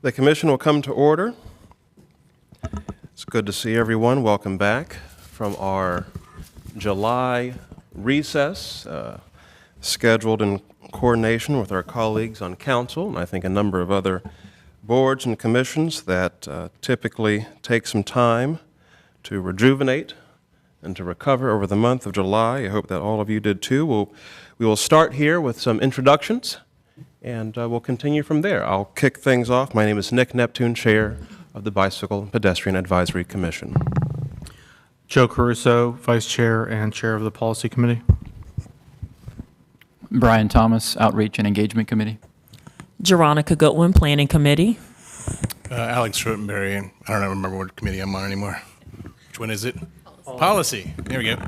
The commission will come to order. It's good to see everyone. Welcome back from our July recess, scheduled in coordination with our colleagues on council, and I think a number of other boards and commissions that typically take some time to rejuvenate and to recover over the month of July. I hope that all of you did too. We will start here with some introductions, and we'll continue from there. I'll kick things off. My name is Nick Neptune, Chair of the Bicycle and Pedestrian Advisory Commission. Joe Caruso, Vice Chair and Chair of the Policy Committee. Brian Thomas, Outreach and Engagement Committee. Jeronica Goodwin, Planning Committee. Alex Schrotenberry, and I don't remember what committee I'm on anymore. Which one is it? Policy. There we go.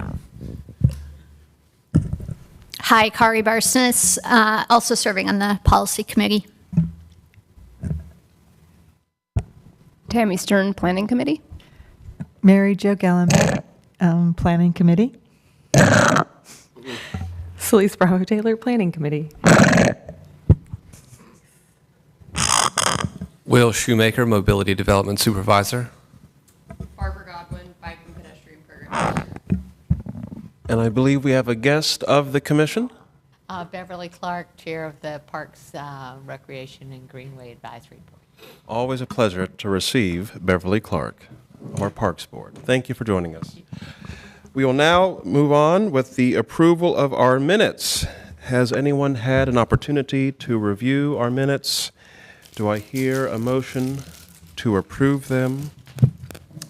Hi, Kari Barsness, also serving on the Policy Committee. Tammy Stern, Planning Committee. Mary Jo Gallenbeck, Planning Committee. Celeste Bravo Taylor, Planning Committee. Will Shoemaker, Mobility Development Supervisor. Barbara Godwin, Bike and Pedestrian Program. And I believe we have a guest of the commission. Beverly Clark, Chair of the Parks, Recreation and Greenway Advisory Board. Always a pleasure to receive Beverly Clark, our Parks Board. Thank you for joining us. We will now move on with the approval of our minutes. Has anyone had an opportunity to review our minutes? Do I hear a motion to approve them?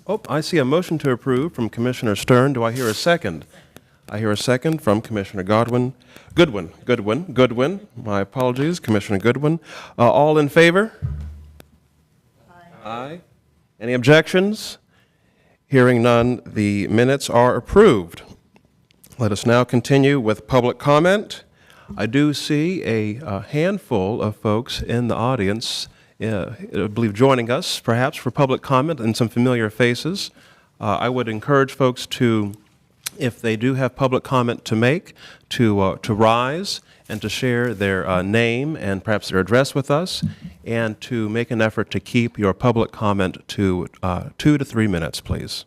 Oh, I see a motion to approve from Commissioner Stern. Do I hear a second? I hear a second from Commissioner Goodwin. My apologies, Commissioner Goodwin. All in favor? Aye. Any objections? Hearing none, the minutes are approved. Let us now continue with public comment. I do see a handful of folks in the audience, I believe, joining us perhaps for public comment, and some familiar faces. I would encourage folks to, if they do have public comment to make, to rise and to share their name and perhaps their address with us, and to make an effort to keep your public comment to 2 to 3 minutes, please.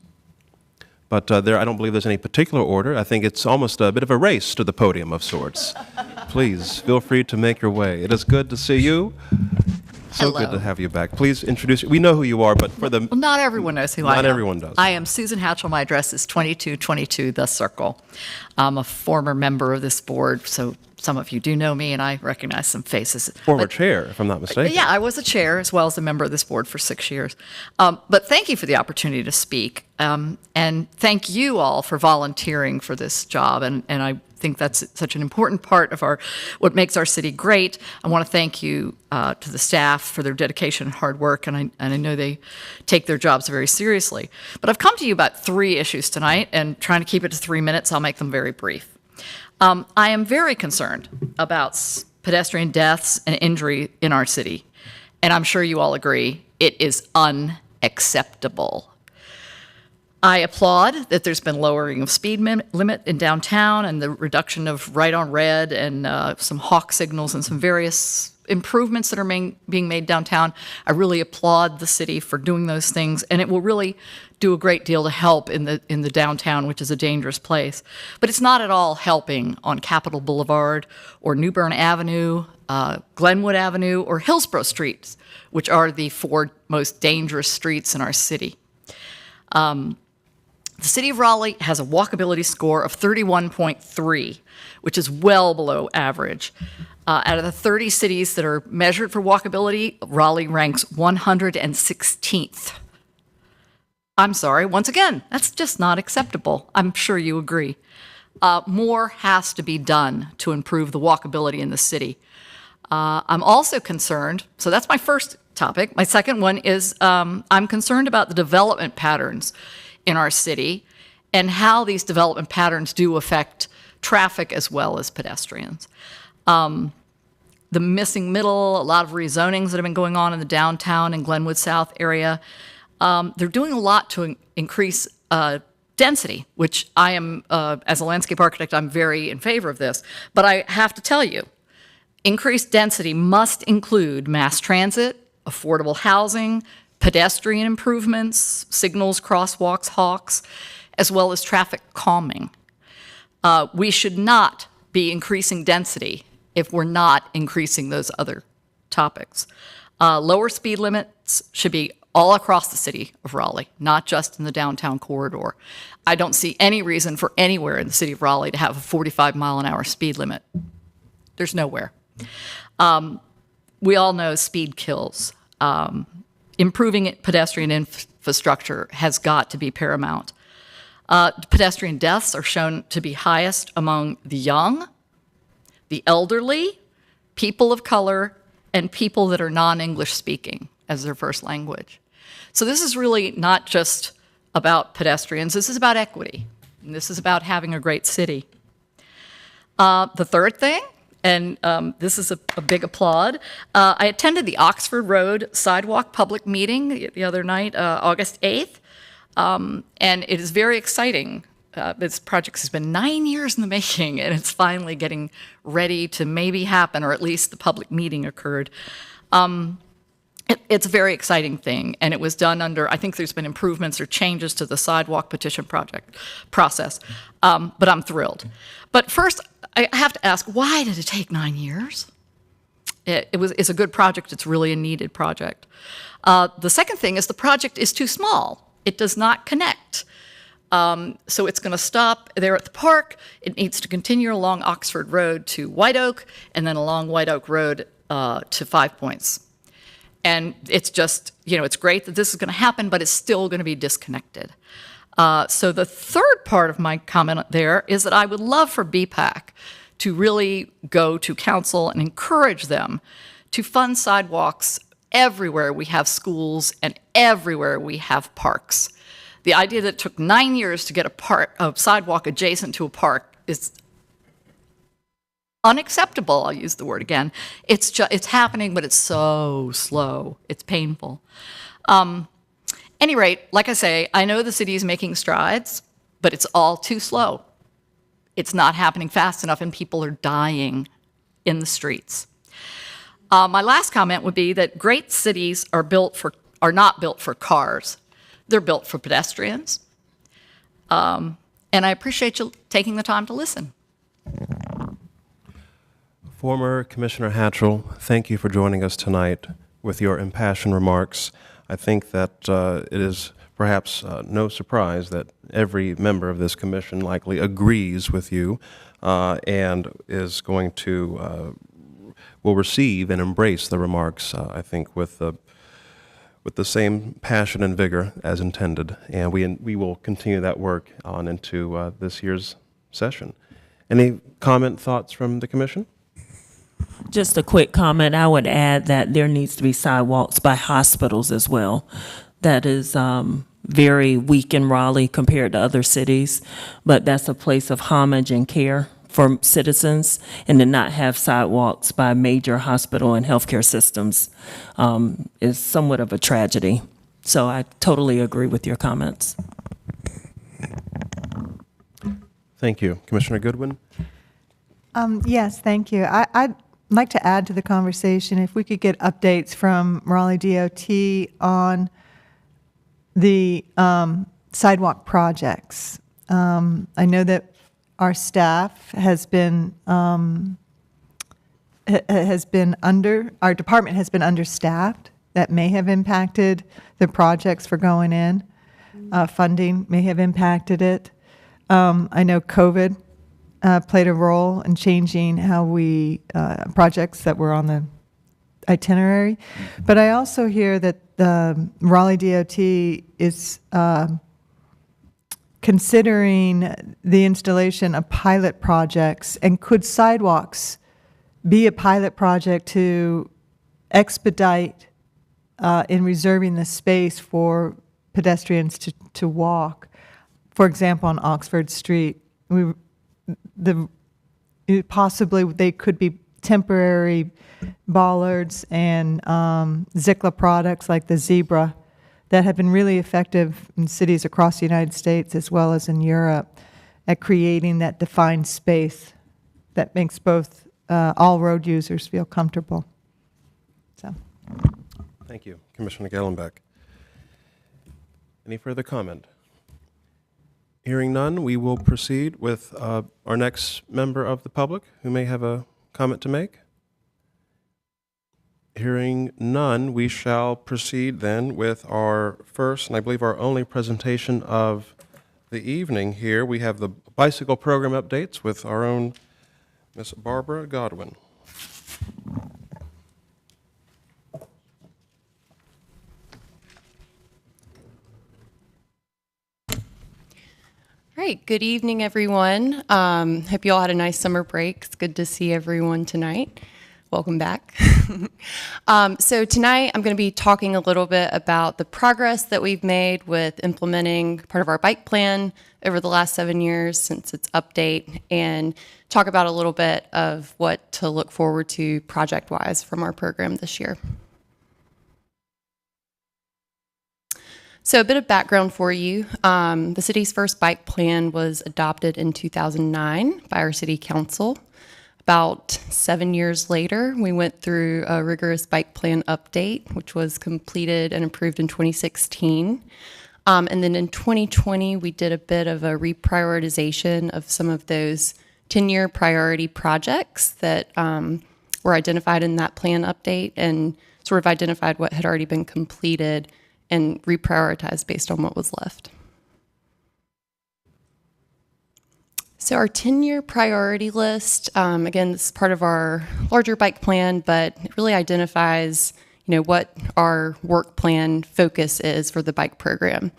But I don't believe there's any particular order. I think it's almost a bit of a race to the podium of sorts. Please feel free to make your way. It is good to see you. So Hello. Good to have you back. Please introduce you. We know who you are, but for the... Well, not everyone knows who I am. Not everyone does. I am Susan Hatchell. My address is 2222 The Circle. I'm a former member of this board, so some of you do know me, and I recognize some faces. Former chair, if I'm not mistaken. Yeah, I was a chair as well as a member of this board for 6 years. But thank you for the opportunity to speak, and thank you all for volunteering for this job, and I think that's such an important part of what makes our city great. I want to thank you to the staff for their dedication and hard work, and I know they take their jobs very seriously. But I've come to you about 3 issues tonight, and trying to keep it to 3 minutes, I'll make them very brief. I am very concerned about pedestrian deaths and injury in our city, and I'm sure you all agree it is unacceptable. I applaud that there's been lowering of speed limit in downtown and the reduction of right on red and some hawk signals and some various improvements that are being made downtown. I really applaud the city for doing those things, and it will really do a great deal to help in the downtown, which is a dangerous place. But it's not at all helping on Capitol Boulevard or New Bern Avenue, Glenwood Avenue, or Hillsborough Streets, which are the 4 most dangerous streets in our city. The city of Raleigh has a walkability score of 31.3, which is well below average. Out of the 30 cities that are measured for walkability, Raleigh ranks 116th. I'm sorry, once again, that's just not acceptable. I'm sure you agree. More has to be done to improve the walkability in the city. I'm also concerned, so that's my first topic. My second one is I'm concerned about the development patterns in our city and how these development patterns do affect traffic as well as pedestrians. The missing middle, a lot of rezonings that have been going on in the downtown and Glenwood South area, they're doing a lot to increase density, which I am, as a landscape architect, I'm very in favor of this. But I have to tell you, increased density must include mass transit, affordable housing, pedestrian improvements, signals, crosswalks, hawks, as well as traffic calming. We should not be increasing density if we're not increasing those other topics. Lower speed limits should be all across the city of Raleigh, not just in the downtown corridor. I don't see any reason for anywhere in the city of Raleigh to have a 45-mile-an-hour speed limit. There's nowhere. We all know speed kills. Improving pedestrian infrastructure has got to be paramount. Pedestrian deaths are shown to be highest among the young, the elderly, people of color, and people that are non-English speaking as their first language. So this is really not just about pedestrians, this is about equity, and this is about having a great city. The third thing, and this is a big applaud, I attended the Oxford Road Sidewalk public meeting the other night, August 8th, and it is very exciting. This project has been 9 years in the making, and it's finally getting ready to maybe happen, or at least the public meeting occurred. It's a very exciting thing, and it was done under, I think there's been improvements or changes to the sidewalk petition process, but I'm thrilled. But first, I have to ask, why did it take 9 years? It's a good project. It's really a needed project. The second thing is the project is too small. It does not connect. So it's going to stop there at the park. It needs to continue along Oxford Road to White Oak, and then along White Oak Road to Five Points. And it's just, it's great that this is going to happen, but it's still going to be disconnected. So the third part of my comment there is that I would love for BPAC to really go to council and encourage them to fund sidewalks everywhere we have schools and everywhere we have parks. The idea that it took 9 years to get a sidewalk adjacent to a park is unacceptable. I'll use the word again. It's happening, but it's so slow. It's painful. Any rate, like I say, I know the city is making strides, but it's all too slow. It's not happening fast enough, and people are dying in the streets. My last comment would be that great cities are not built for cars. They're built for pedestrians. And I appreciate you taking the time to listen. Former Commissioner Hatchell, thank you for joining us tonight with your impassioned remarks. I think that it is perhaps no surprise that every member of this commission likely agrees with you and is going to, will receive and embrace the remarks, I think, with the same passion and vigor as intended. And we will continue that work on into this year's session. Any comment, thoughts from the commission? Just a quick comment. I would add that there needs to be sidewalks by hospitals as well. That is very weak in Raleigh compared to other cities, but that's a place of homage and care for citizens, and to not have sidewalks by major hospital and healthcare systems is somewhat of a tragedy. So I totally agree with your comments. Thank you. Commissioner Goodwin? Yes, thank you. I'd like to add to the conversation if we could get updates from Raleigh DOT on the sidewalk projects. I know that our staff our department has been understaffed. That may have impacted the projects for going in. Funding may have impacted it. I know COVID played a role in changing how we, projects that were on the itinerary. But I also hear that the Raleigh DOT is considering the installation of pilot projects, and could sidewalks be a pilot project to expedite in reserving the space for pedestrians to walk. For example, on Oxford Street, possibly they could be temporary bollards and Zikla products like the Zebra that have been really effective in cities across the United States as well as in Europe at creating that defined space that makes both all road users feel comfortable. So, Thank you, Commissioner Gallenbeck. Any further comment? Hearing none, we will proceed with our next member of the public who may have a comment to make. Hearing none, we shall proceed then with our first, and I believe our only presentation of the evening here. We have the bicycle program updates with our own Miss Barbara Godwin. All right, good evening, everyone. Hope you all had a nice summer break. It's good to see everyone tonight. Welcome back. So tonight I'm going to be talking a little bit about the progress that we've made with implementing part of our bike plan over the last 7 years since its update, and talk about a little bit of what to look forward to project-wise from our program this year. So a bit of background for you. The city's first bike plan was adopted in 2009 by our city council. About 7 years later, we went through a rigorous bike plan update, which was completed and approved in 2016. And then in 2020, we did a bit of a reprioritization of some of those 10-year priority projects that were identified in that plan update, and sort of identified what had already been completed and reprioritized based on what was left. So our 10-year priority list, again, this is part of our larger bike plan, but it really identifies, what our work plan focus is for the bike program.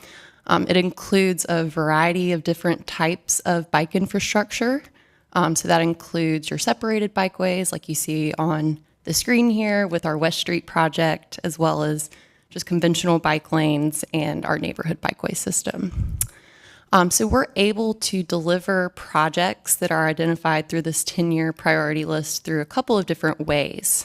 It includes a variety of different types of bike infrastructure. So that includes your separated bikeways, like you see on the screen here with our West Street project, as well as just conventional bike lanes and our neighborhood bikeway system. So we're able to deliver projects that are identified through this 10-year priority list through a couple of different ways.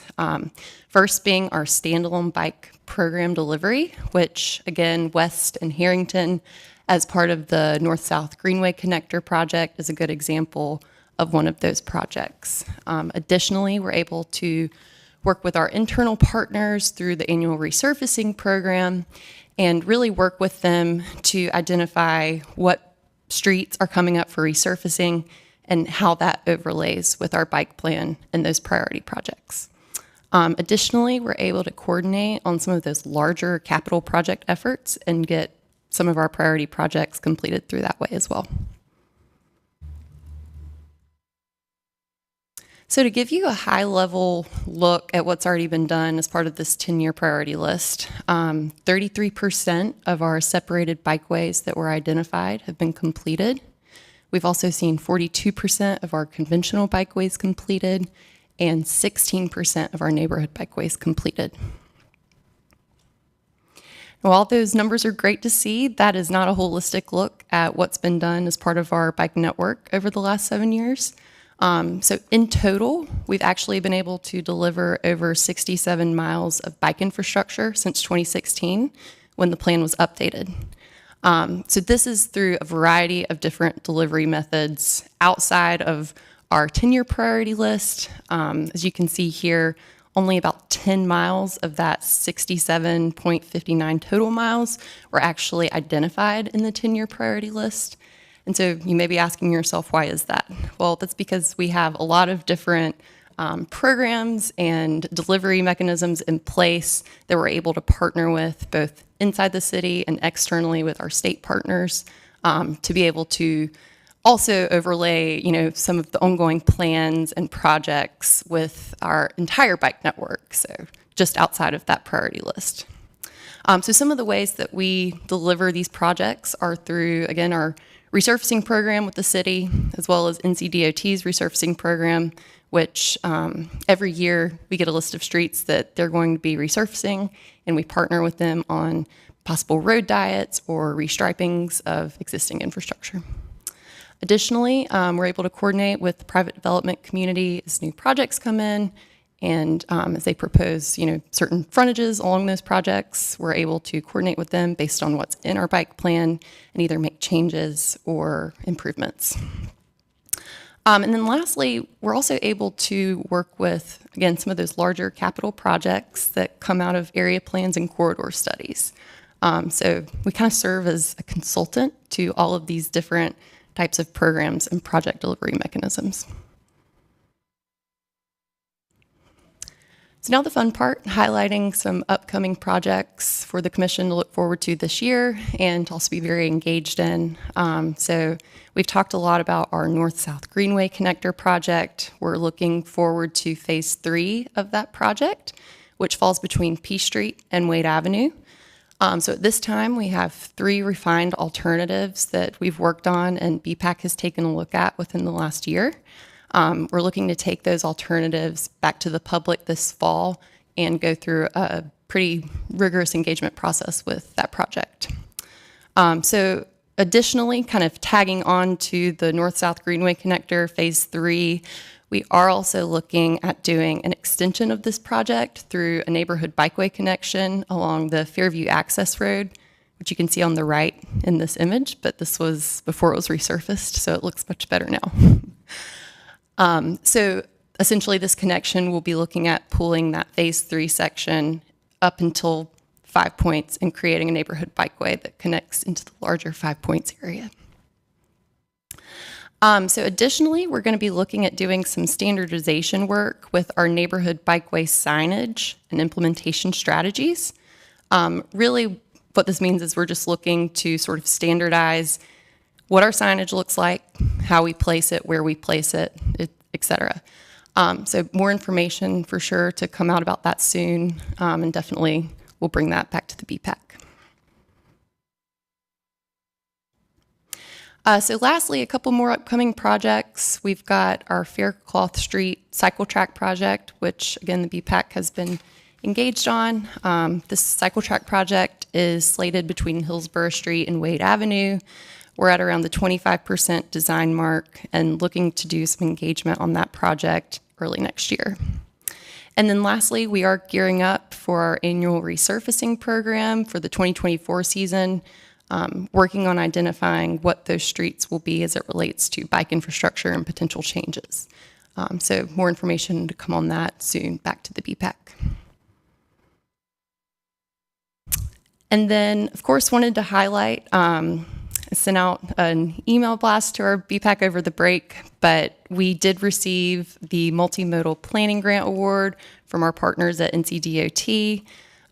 First being our standalone bike program delivery, which again, West and Harrington, as part of the North-South Greenway Connector project, is a good example of one of those projects. Additionally, we're able to work with our internal partners through the annual resurfacing program and really work with them to identify what streets are coming up for resurfacing and how that overlays with our bike plan and those priority projects. Additionally, we're able to coordinate on some of those larger capital project efforts and get some of our priority projects completed through that way as well. So to give you a high-level look at what's already been done as part of this 10-year priority list, 33% of our separated bikeways that were identified have been completed. We've also seen 42% of our conventional bikeways completed and 16% of our neighborhood bikeways completed. While those numbers are great to see, that is not a holistic look at what's been done as part of our bike network over the last 7 years. So in total, we've actually been able to deliver over 67 miles of bike infrastructure since 2016 when the plan was updated. So this is through a variety of different delivery methods outside of our 10-year priority list. As you can see here, only about 10 miles of that 67.59 total miles were actually identified in the 10-year priority list. And so you may be asking yourself, why is that? Well, that's because we have a lot of different programs and delivery mechanisms in place that we're able to partner with both inside the city and externally with our state partners to be able to also overlay, some of the ongoing plans and projects with our entire bike network, so just outside of that priority list. So some of the ways that we deliver these projects are through, again, our resurfacing program with the city, as well as NCDOT's resurfacing program, which every year we get a list of streets that they're going to be resurfacing, and we partner with them on possible road diets or restripings of existing infrastructure. Additionally, we're able to coordinate with the private development community as new projects come in, and as they propose, certain frontages along those projects, we're able to coordinate with them based on what's in our bike plan and either make changes or improvements. And then lastly, we're also able to work with, again, some of those larger capital projects that come out of area plans and corridor studies. So we kind of serve as a consultant to all of these different types of programs and project delivery mechanisms. So now the fun part, highlighting some upcoming projects for the commission to look forward to this year and to also be very engaged in. So we've talked a lot about our North-South Greenway Connector project. We're looking forward to phase 3 of that project, which falls between P Street and Wade Avenue. So at this time, we have 3 refined alternatives that we've worked on and BPAC has taken a look at within the last year. We're looking to take those alternatives back to the public this fall and go through a pretty rigorous engagement process with that project. So additionally, kind of tagging on to the North-South Greenway Connector Phase 3, we are also looking at doing an extension of this project through a neighborhood bikeway connection along the Fairview Access Road, which you can see on the right in this image, but this was before it was resurfaced, so it looks much better now. So essentially this connection will be looking at pulling that phase 3 section up until 5 Points and creating a neighborhood bikeway that connects into the larger 5 Points area. So additionally, we're going to be looking at doing some standardization work with our neighborhood bikeway signage and implementation strategies. Really what this means is we're just looking to sort of standardize what our signage looks like, how we place it, where we place it, et cetera. So more information for sure to come out about that soon, and definitely we'll bring that back to the BPAC. So lastly, a couple more upcoming projects. We've got our Faircloth Street cycle track project, which again, the BPAC has been engaged on. This cycle track project is slated between Hillsborough Street and Wade Avenue. We're at around the 25% design mark and looking to do some engagement on that project early next year. And then lastly, we are gearing up for our annual resurfacing program for the 2024 season, working on identifying what those streets will be as it relates to bike infrastructure and potential changes. So more information to come on that soon, back to the BPAC. And then, of course, wanted to highlight, I sent out an email blast to our BPAC over the break, but we did receive the Multimodal Planning Grant Award from our partners at NCDOT.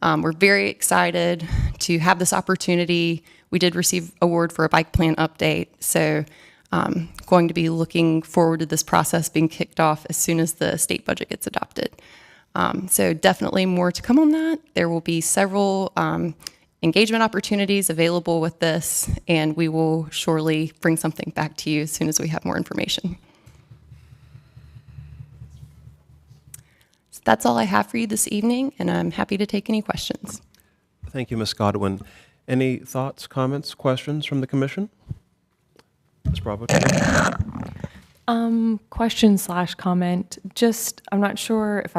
We're very excited to have this opportunity. We did receive award for a bike plan update, so going to be looking forward to this process being kicked off as soon as the state budget gets adopted. So definitely more to come on that. There will be several engagement opportunities available with this, and we will surely bring something back to you as soon as we have more information. So that's all I have for you this evening, and I'm happy to take any questions. Thank you, Ms. Godwin. Any thoughts, comments, questions from the commission? Ms. Bravo? Question/comment. Just, I'm not sure if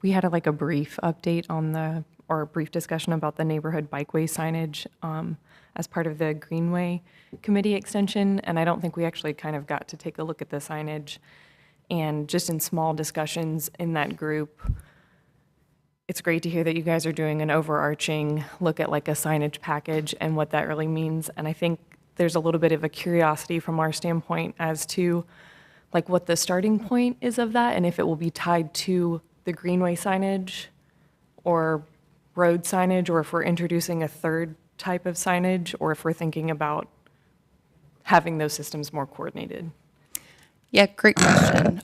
we had a brief update on or a brief discussion about the neighborhood bikeway signage as part of the Greenway Committee extension, and I don't think we actually kind of got to take a look at the signage. And just in small discussions in that group, it's great to hear that you guys are doing an overarching look at a signage package and what that really means. And I think there's a little bit of a curiosity from our standpoint as to what the starting point is of that, and if it will be tied to the Greenway signage or road signage, or if we're introducing a third type of signage, or if we're thinking about having those systems more coordinated. Yeah, great question.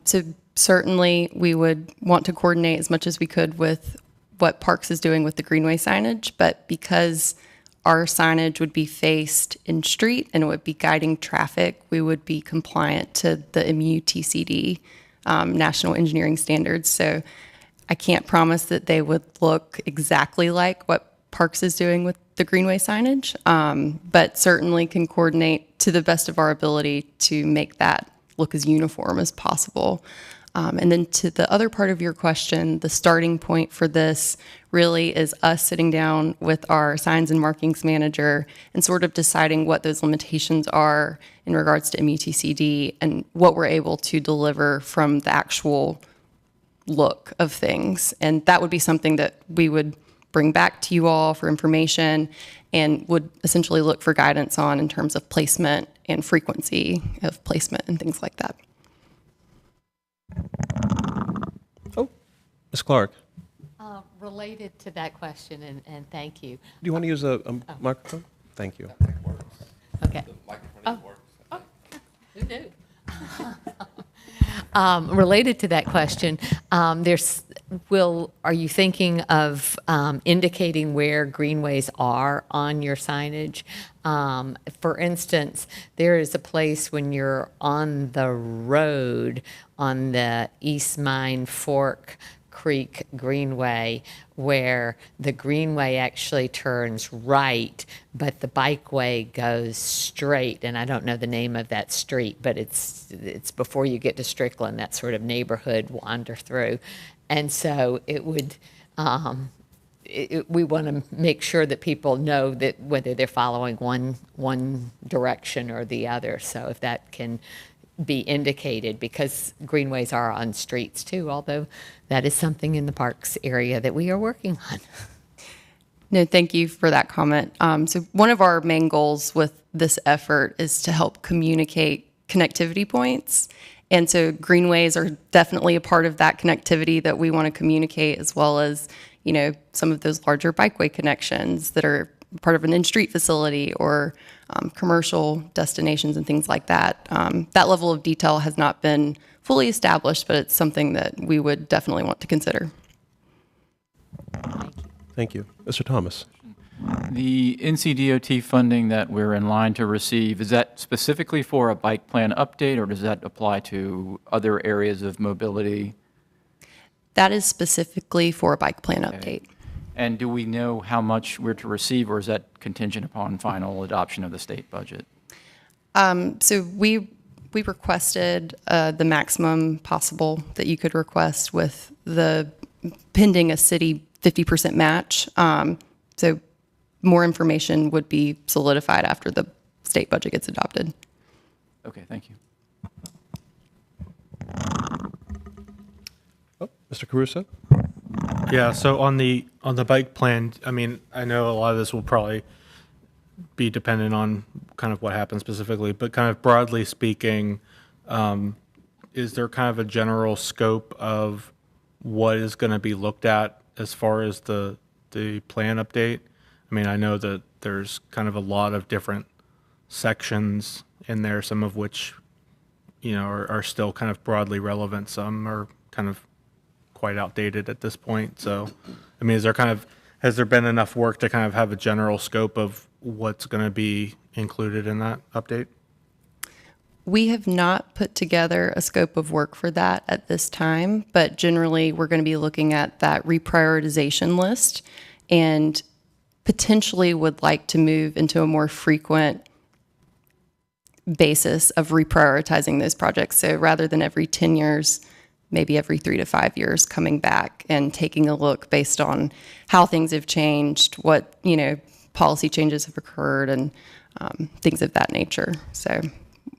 So certainly we would want to coordinate as much as we could with what Parks is doing with the Greenway signage, but because our signage would be faced in street and it would be guiding traffic, we would be compliant to the MUTCD National Engineering Standards. So I can't promise that they would look exactly like what Parks is doing with the Greenway signage, but certainly can coordinate to the best of our ability to make that look as uniform as possible. And then to the other part of your question, the starting point for this really is us sitting down with our signs and markings manager and sort of deciding what those limitations are in regards to MUTCD and what we're able to deliver from the actual look of things. And that would be something that we would bring back to you all for information and would essentially look for guidance on in terms of placement and frequency of placement and things like that. Oh, Ms. Clark, Related to that question, and thank you. do you want to use a microphone? Thank you. Okay. Who knew? Related to that question, are you thinking of indicating where greenways are on your signage? For instance, there is a place when you're on the road on the East Mine Fork Creek Greenway where the greenway actually turns right, but the bikeway goes straight. And I don't know the name of that street, but it's before you get to Strickland, that sort of neighborhood wander through. And so it would, we want to make sure that people know that whether they're following one direction or the other. So if that can be indicated, because greenways are on streets too, although that is something in the parks area that we are working on. No, thank you for that comment. So one of our main goals with this effort is to help communicate connectivity points. And so greenways are definitely a part of that connectivity that we want to communicate, as well as, you know, some of those larger bikeway connections that are part of an in-street facility or commercial destinations and things like that. That level of detail has not been fully established, but it's something that we would definitely want to consider. Thank you. Mr. Thomas. The NCDOT funding that we're in line to receive, is that specifically for a bike plan update, or does that apply to other areas of mobility? That is specifically for a bike plan update. And do we know how much we're to receive, or is that contingent upon final adoption of the state budget? So we requested the maximum possible that you could request with the pending a city 50% match. So more information would be solidified after the state budget gets adopted. Okay, thank you. Oh, Mr. Caruso? Yeah, so on the bike plan, I mean, I know a lot of this will probably be dependent on kind of what happens specifically, but kind of broadly speaking, is there kind of a general scope of what is going to be looked at as far as the plan update? I mean, I know that there's kind of a lot of different sections in there, some of which, you know, are still kind of broadly relevant. Some are kind of quite outdated at this point. So, I mean, has there been enough work to kind of have a general scope of what's going to be included in that update? We have not put together a scope of work for that at this time, but generally we're going to be looking at that reprioritization list and potentially would like to move into a more frequent basis of reprioritizing those projects. So rather than every 10 years, maybe every 3 to 5 years coming back and taking a look based on how things have changed, what, you know, policy changes have occurred and things of that nature. So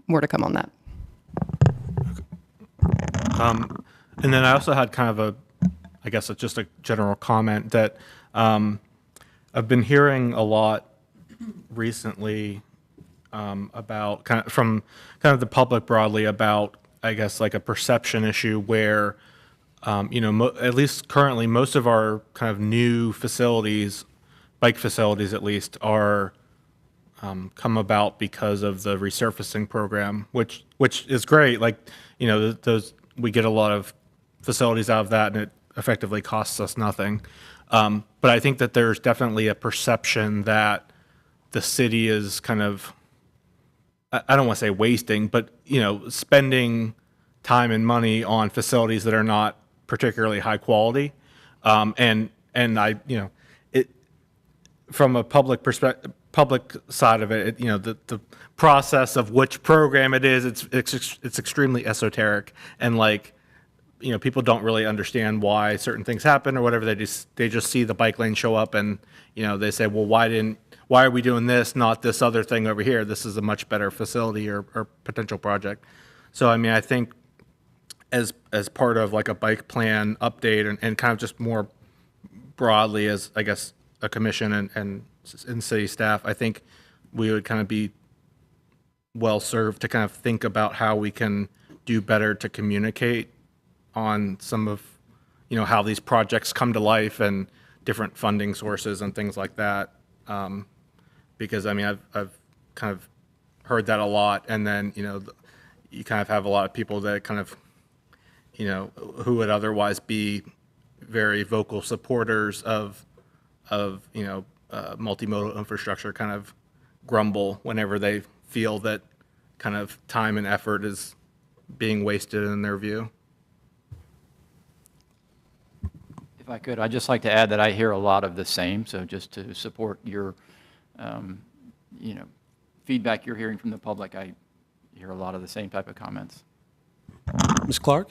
more to come on that. And then I also had kind of I guess it's just a general comment that I've been hearing a lot recently about from the public broadly about, I guess, like a perception issue where, you know, at least currently most of our kind of new facilities, bike facilities at least, are come about because of the resurfacing program, which is great. Like, you know, we get a lot of facilities out of that, and it effectively costs us nothing. But I think that there's definitely a perception that the city is kind of, I don't want to say wasting, but, you know, spending time and money on facilities that are not particularly high quality. And I, you know, from a public perspective, public side of it, you know, the process of which program it is, it's extremely esoteric, and like people don't really understand why certain things happen or whatever. They just see the bike lane show up and, they say, well, why are we doing this, not this other thing over here? This is a much better facility or potential project. So, I mean, I think as part of like a bike plan update and kind of just more broadly as, I guess, a commission and city staff, I think we would kind of be well served to kind of think about how we can do better to communicate on some of, how these projects come to life and different funding sources and things like that. Because I mean, I've kind of heard that a lot, and then you kind of have a lot of people that kind of, who would otherwise be very vocal supporters of multimodal infrastructure kind of grumble whenever they feel that kind of time and effort is being wasted in their view. If I could, I'd just like to add that I hear a lot of the same, so just to support your, feedback you're hearing from the public, I hear a lot of the same type of comments. Ms. Clark?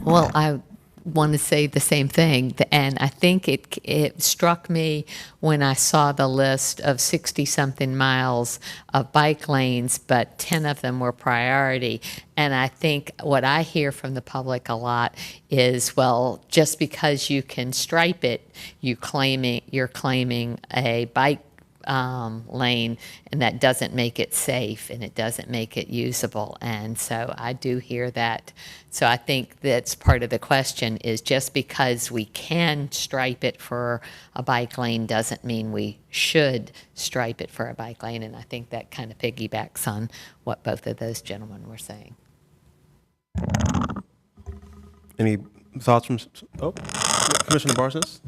Well, I want to say the same thing, and I think it struck me when I saw the list of 60-something miles of bike lanes, but 10 of them were priority. And I think what I hear from the public a lot is, well, just because you can stripe it, you're claiming a bike lane, and that doesn't make it safe and it doesn't make it usable. And so I do hear that. So I think that's part of the question, is just because we can stripe it for a bike lane doesn't mean we should stripe it for a bike lane. And I think that kind of piggybacks on what both of those gentlemen were saying. Any thoughts from, Commissioner Barsness?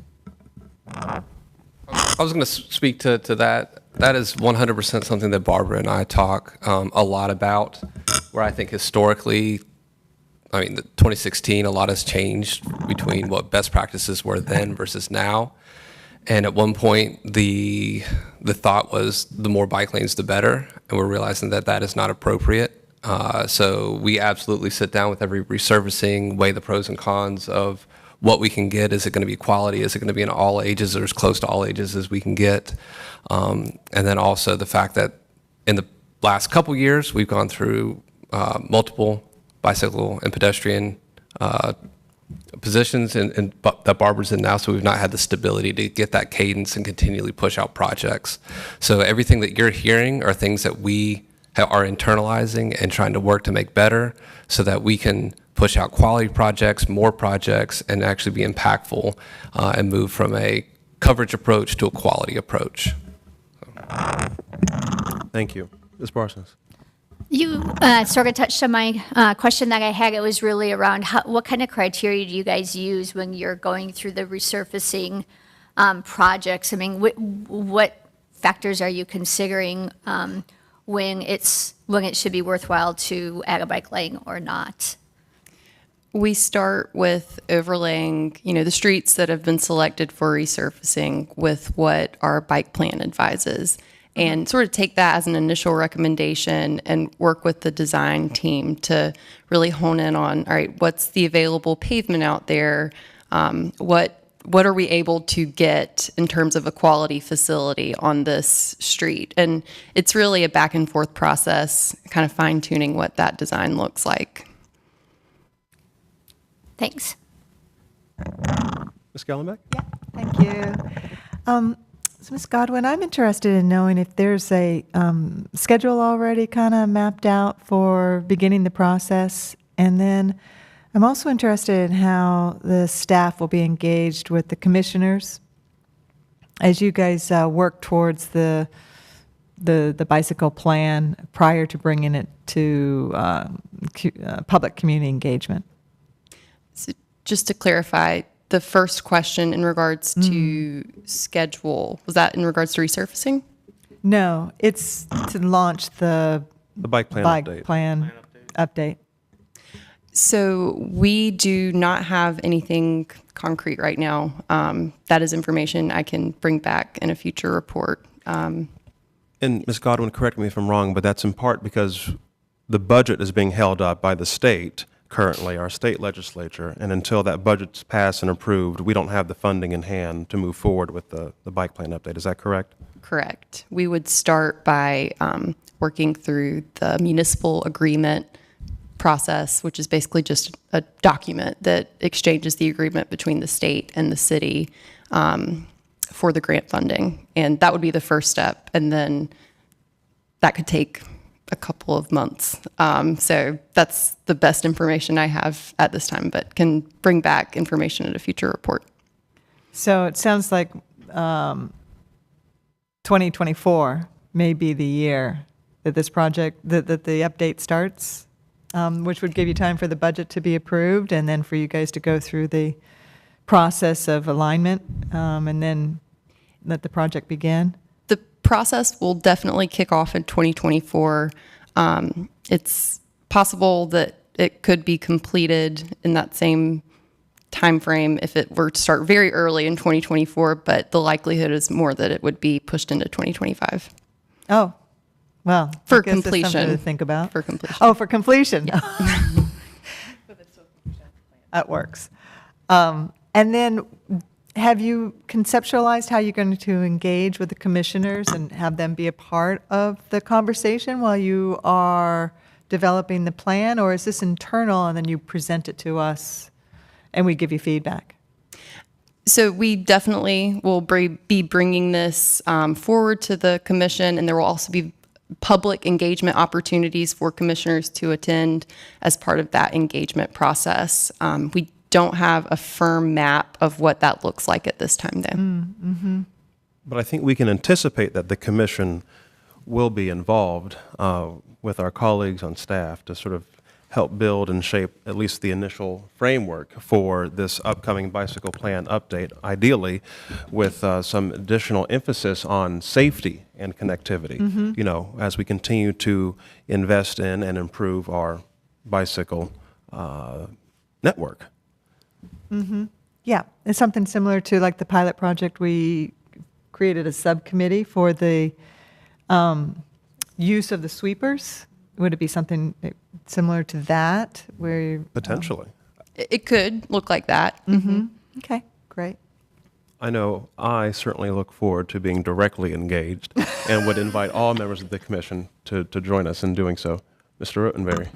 I was going to speak to that. That is 100% something that Barbara and I talk a lot about, where I think historically, I mean, 2016, a lot has changed between what best practices were then versus now. And at one point, the thought was the more bike lanes, the better. And we're realizing that that is not appropriate. So we absolutely sit down with every resurfacing, weigh the pros and cons of what we can get. Is it going to be quality? Is it going to be in all ages or as close to all ages as we can get? And then also the fact that in the last couple years, we've gone through multiple bicycle and pedestrian positions that Barbara's in now, so we've not had the stability to get that cadence and continually push out projects. So everything that you're hearing are things that we are internalizing and trying to work to make better so that we can push out quality projects, more projects, and actually be impactful and move from a coverage approach to a quality approach. Thank you. Ms. Barsness? You sort of touched on my question that I had. It was really around what kind of criteria do you guys use when you're going through the resurfacing projects? I mean, what factors are you considering when it should be worthwhile to add a bike lane or not? We start with overlaying, the streets that have been selected for resurfacing with what our bike plan advises, and sort of take that as an initial recommendation and work with the design team to really hone in on, all right, what's the available pavement out there? What are we able to get in terms of a quality facility on this street? And it's really a back and forth process, kind of fine tuning what that design looks like. Thanks. Ms. Gallenbeck? Yeah, thank you. So Ms. Godwin, I'm interested in knowing if there's a schedule already kind of mapped out for beginning the process. And then I'm also interested in how the staff will be engaged with the commissioners as you guys work towards the bicycle plan prior to bringing it to public community engagement. So just to clarify, the first question in regards to schedule, was that in regards to resurfacing? No, it's to launch the bike plan update. So we do not have anything concrete right now. That is information I can bring back in a future report. And Ms. Godwin, correct me if I'm wrong, but that's in part because the budget is being held up by the state. currently, our state legislature, and until that budget's passed and approved, we don't have the funding in hand to move forward with the bike plan update. Is that correct? Correct. We would start by working through the municipal agreement process, which is basically just a document that exchanges the agreement between the state and the city for the grant funding. And that would be the first step. And then that could take a couple of months. So that's the best information I have at this time, but can bring back information at a future report. So it sounds like 2024 may be the year that this project, that the update starts, which would give you time for the budget to be approved and then for you guys to go through the process of alignment and then let the project begin. The process will definitely kick off in 2024. It's possible that it could be completed in that same time frame if it were to start very early in 2024, but the likelihood is more that it would be pushed into 2025. Oh, well, For I guess that's completion. something to think about. For completion. Oh, for completion. That works. And then have you conceptualized how you're going to engage with the commissioners and have them be a part of the conversation while you are developing the plan? Or is this internal and then you present it to us and we give you feedback? So we definitely will be bringing this forward to the commission, and there will also be public engagement opportunities for commissioners to attend as part of that engagement process. We don't have a firm map of what that looks like at this time, though. But I think we can anticipate that the commission will be involved with our colleagues on staff to sort of help build and shape at least the initial framework for this upcoming bicycle plan update, ideally with some additional emphasis on safety and connectivity, you know, as we continue to invest in and improve our bicycle network. Yeah, it's something similar to like the pilot project. We created a subcommittee for the use of the sweepers. Would it be something similar to that where? Potentially. It could look like that. Okay, great. I know I certainly look forward to being directly engaged and would invite all members of the commission to join us in doing so. Mr. Rottenberry.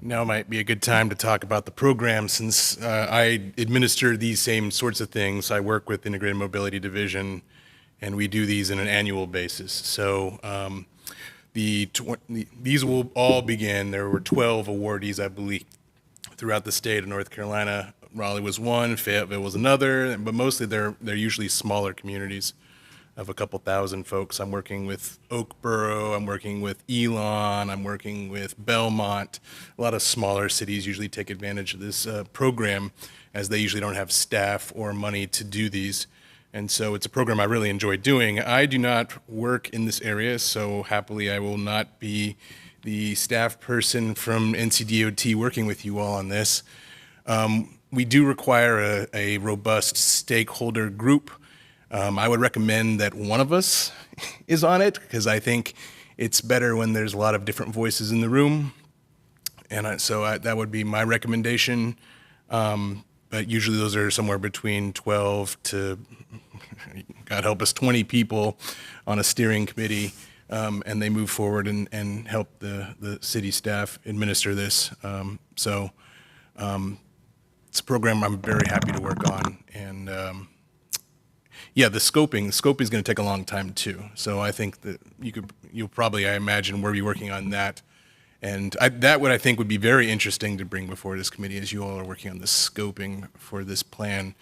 Now might be a good time to talk about the program since I administer these same sorts of things. I work with Integrated Mobility Division, and we do these on an annual basis. So these will all begin. There were 12 awardees, I believe, throughout the state of North Carolina. Raleigh was one, Fayetteville was another, but mostly they're usually smaller communities of a couple thousand folks. I'm working with Oakboro, I'm working with Elon, I'm working with Belmont. A lot of smaller cities usually take advantage of this program as they usually don't have staff or money to do these. And so it's a program I really enjoy doing. I do not work in this area, so happily I will not be the staff person from NCDOT working with you all on this. We do require a robust stakeholder group. I would recommend that one of us is on it because I think it's better when there's a lot of different voices in the room. And so that would be my recommendation. But usually those are somewhere between 12 to, God help us, 20 people on a steering committee. And they move forward and help the city staff administer this. So it's a program I'm very happy to work on. And yeah, the scoping is going to take a long time too. So I think that you'll probably, I imagine, we'll be working on that. And that I think would be very interesting to bring before this committee as you all are working on the scoping for this plan.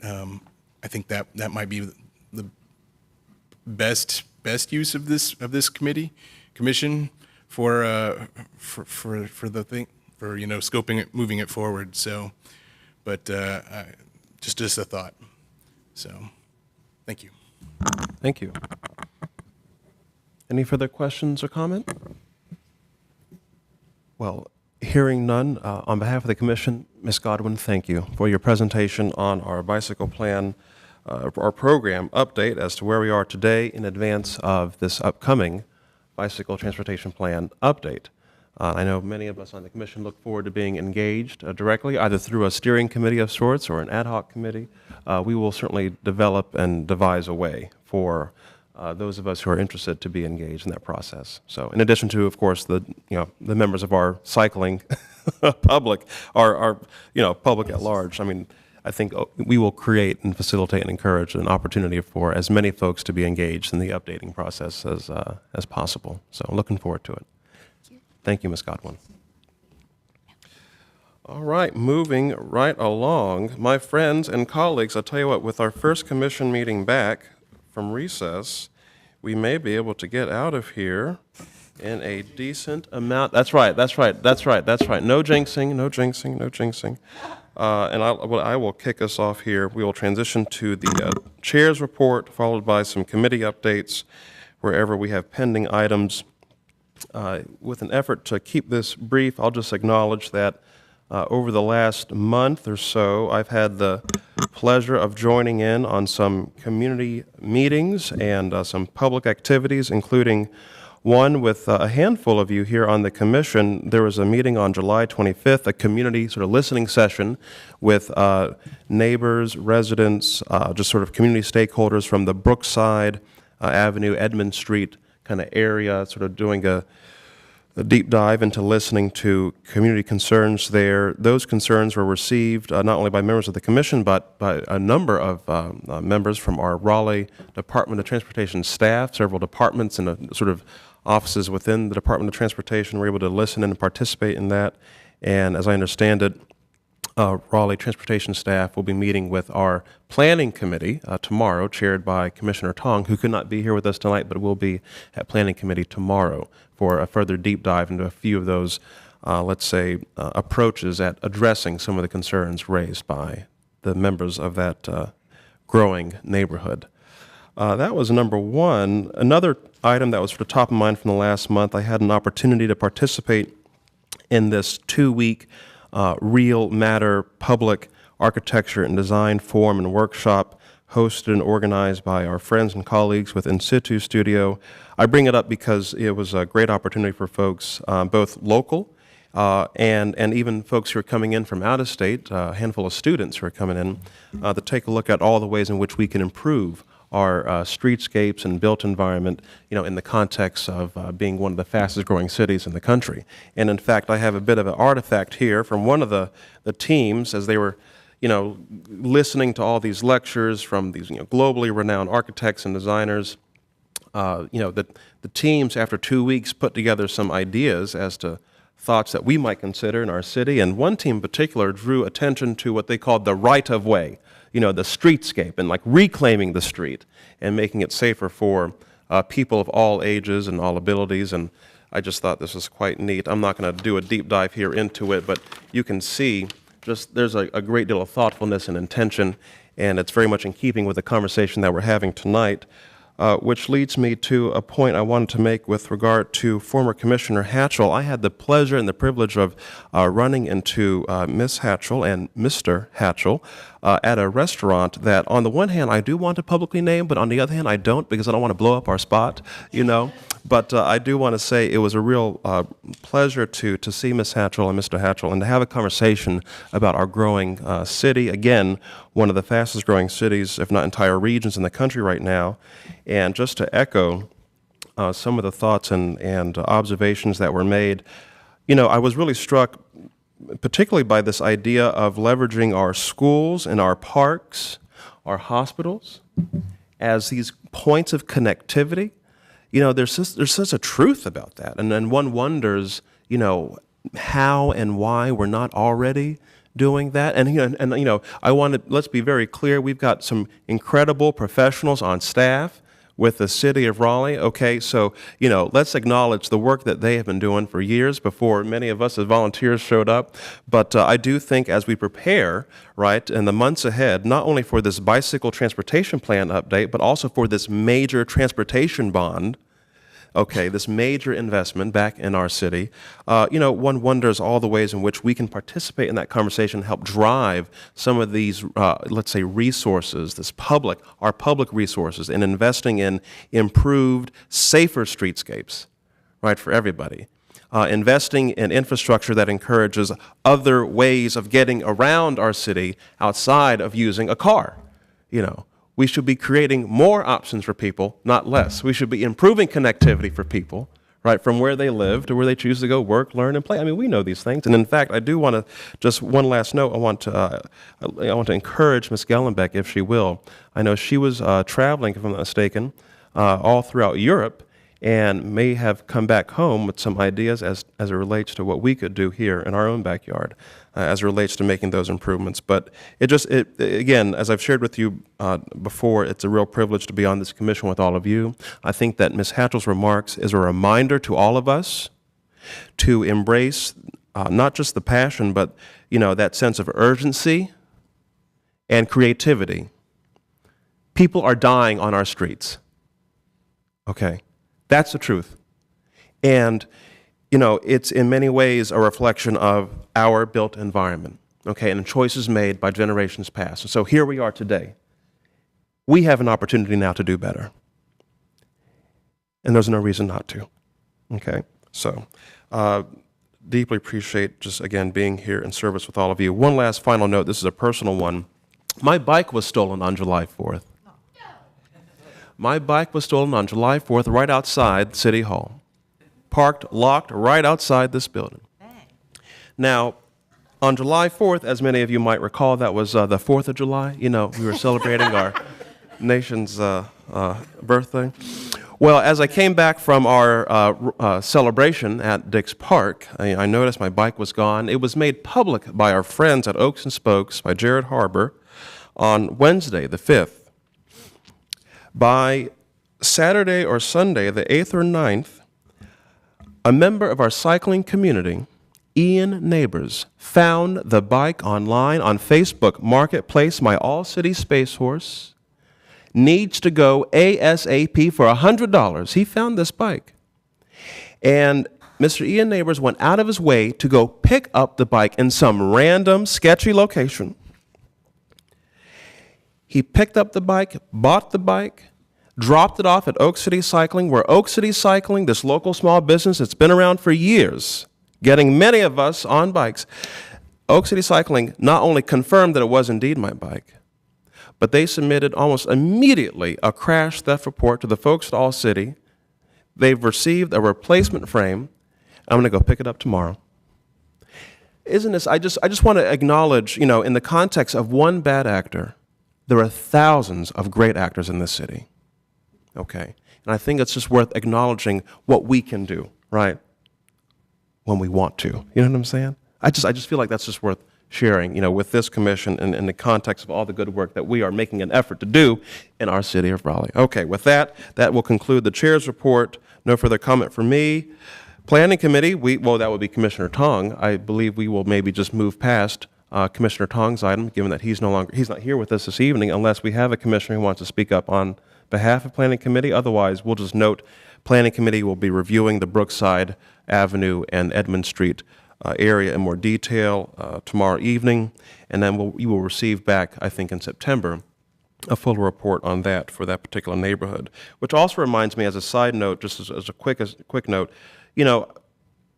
I think that might be the best use of this commission for the thing, for scoping it, moving it forward. So, but just a thought. So, thank you. Thank you. Any further questions or comment? Well, hearing none, on behalf of the commission, Ms. Godwin, thank you for your presentation on our bicycle plan, our program update as to where we are today in advance of this upcoming bicycle transportation plan update. I know many of us on the commission look forward to being engaged directly, either through a steering committee of sorts or an ad hoc committee. We will certainly develop and devise a way for those of us who are interested to be engaged in that process. So, in addition to, of course, the members of our cycling public, our public at large. I mean, I think we will create and facilitate and encourage an opportunity for as many folks to be engaged in the updating process as possible. So, looking forward to it. Thank you, Ms. Godwin. All right, moving right along. My friends and colleagues, I'll tell you what, with our first commission meeting back from recess, we may be able to get out of here in a decent amount. That's right. No jinxing, no jinxing, no jinxing. And I will kick us off here. We will transition to the chair's report, followed by some committee updates wherever we have pending items. With an effort to keep this brief, I'll just acknowledge that over the last month or so, I've had the pleasure of joining in on some community meetings and some public activities, including one with a handful of you here on the commission. There was a meeting on July 25th, a community sort of listening session with neighbors, residents, just sort of community stakeholders from the Brookside Avenue, Edmond Street kind of area, sort of doing a deep dive into listening to community concerns there. Those concerns were received not only by members of the commission, but by a number of members from our Raleigh Department of Transportation staff. Several departments and sort of offices within the Department of Transportation were able to listen and participate in that. And as I understand it, Raleigh Transportation staff will be meeting with our planning committee tomorrow, chaired by Commissioner Tong, who could not be here with us tonight, but will be at planning committee tomorrow for a further deep dive into a few of those, approaches at addressing some of the concerns raised by the members of that growing neighborhood. That was number one. Another item that was sort of top of mind from the last month, I had an opportunity to participate in this 2-week Real Matter Public Architecture and Design Forum and Workshop hosted and organized by our friends and colleagues with In Situ Studio. I bring it up because it was a great opportunity for folks, both local and even folks who are coming in from out of state, a handful of students who are coming in, to take a look at all the ways in which we can improve our streetscapes and built environment, in the context of being one of the fastest growing cities in the country. And in fact, I have a bit of an artifact here from one of the teams as they were, listening to all these lectures from these, globally renowned architects and designers. The teams, after 2 weeks, put together some ideas as to thoughts that we might consider in our city. And one team in particular drew attention to what they called the right-of-way, the streetscape, and like reclaiming the street and making it safer for people of all ages and all abilities. And I just thought this was quite neat. I'm not going to do a deep dive here into it, but you can see just there's a great deal of thoughtfulness and intention, and it's very much in keeping with the conversation that we're having tonight. Which leads me to a point I wanted to make with regard to former Commissioner Hatchell. I had the pleasure and the privilege of running into Ms. Hatchell and Mr. Hatchell at a restaurant that, on the one hand, I do want to publicly name, but on the other hand, I don't, because I don't want to blow up our spot, But I do want to say it was a real pleasure to see Ms. Hatchell and Mr. Hatchell and to have a conversation about our growing city. Again, one of the fastest growing cities, if not entire regions in the country right now. And just to echo some of the thoughts and observations that were made, I was really struck particularly by this idea of leveraging our schools and our parks, our hospitals, as these points of connectivity. There's such a truth about that. And then one wonders, how and why we're not already doing that. And let's be very clear, we've got some incredible professionals on staff with the city of Raleigh. Okay, so, let's acknowledge the work that they have been doing for years before many of us as volunteers showed up. But I do think as we prepare, right, in the months ahead, not only for this bicycle transportation plan update, but also for this major transportation bond, okay, this major investment back in our city, one wonders all the ways in which we can participate in that conversation, help drive some of these, resources, our public resources, in investing in improved, safer streetscapes, right, for everybody. investing in infrastructure that encourages other ways of getting around our city outside of using a car. We should be creating more options for people, not less. We should be improving connectivity for people, right, from where they live to where they choose to go work, learn, and play. I mean, we know these things. And in fact, I do want to, just one last note, I want to encourage Ms. Gellenbeck, if she will. I know she was traveling, if I'm not mistaken, all throughout Europe, and may have come back home with some ideas as it relates to what we could do here in our own backyard, as it relates to making those improvements. But again, as I've shared with you before, it's a real privilege to be on this commission with all of you. I think that Ms. Hatchell's remarks is a reminder to all of us to embrace not just the passion, but that sense of urgency and creativity. People are dying on our streets. Okay. That's the truth. And, it's in many ways a reflection of our built environment, okay, and choices made by generations past. And so here we are today. We have an opportunity now to do better. And there's no reason not to, okay? So, deeply appreciate just, again, being here in service with all of you. One last final note, this is a personal one. My bike was stolen on July 4th. My bike was stolen on July 4th right outside City Hall. Parked, locked right outside this building. Now, on July 4th, as many of you might recall, that was the 4th of July. We were celebrating our nation's birthday. Well, as I came back from our celebration at Dix Park, I noticed my bike was gone. It was made public by our friends at Oaks and Spokes, by Jared Harbor, on Wednesday, the 5th. By Saturday or Sunday, the 8th or 9th, a member of our cycling community, Ian Neighbors, found the bike online on Facebook Marketplace. My all-city space horse needs to go ASAP for $100. He found this bike. And Mr. Ian Neighbors went out of his way to go pick up the bike in some random sketchy location. He picked up the bike, bought the bike, dropped it off at Oak City Cycling, where Oak City Cycling, this local small business that's been around for years, getting many of us on bikes, Oak City Cycling not only confirmed that it was indeed my bike, but they submitted almost immediately a crash theft report to the folks at All City. They've received a replacement frame. I'm going to go pick it up tomorrow. Isn't this, I just want to acknowledge, in the context of one bad actor, there are thousands of great actors in this city, okay? And I think it's just worth acknowledging what we can do, right, when we want to. You know what I'm saying? I just feel like that's just worth sharing, with this commission and in the context of all the good work that we are making an effort to do in our city of Raleigh. Okay, with that will conclude the chair's report. No further comment from me. Planning Committee, that would be Commissioner Tong. I believe we will maybe just move past Commissioner Tong's item, given that he's not here with us this evening, unless we have a commissioner who wants to speak up on behalf of Planning Committee. Otherwise, we'll just note Planning Committee will be reviewing the Brookside Avenue and Edmond Street area in more detail tomorrow evening, and then you will receive back, I think, in September, a full report on that for that particular neighborhood. Which also reminds me, as a side note, just as a quick note,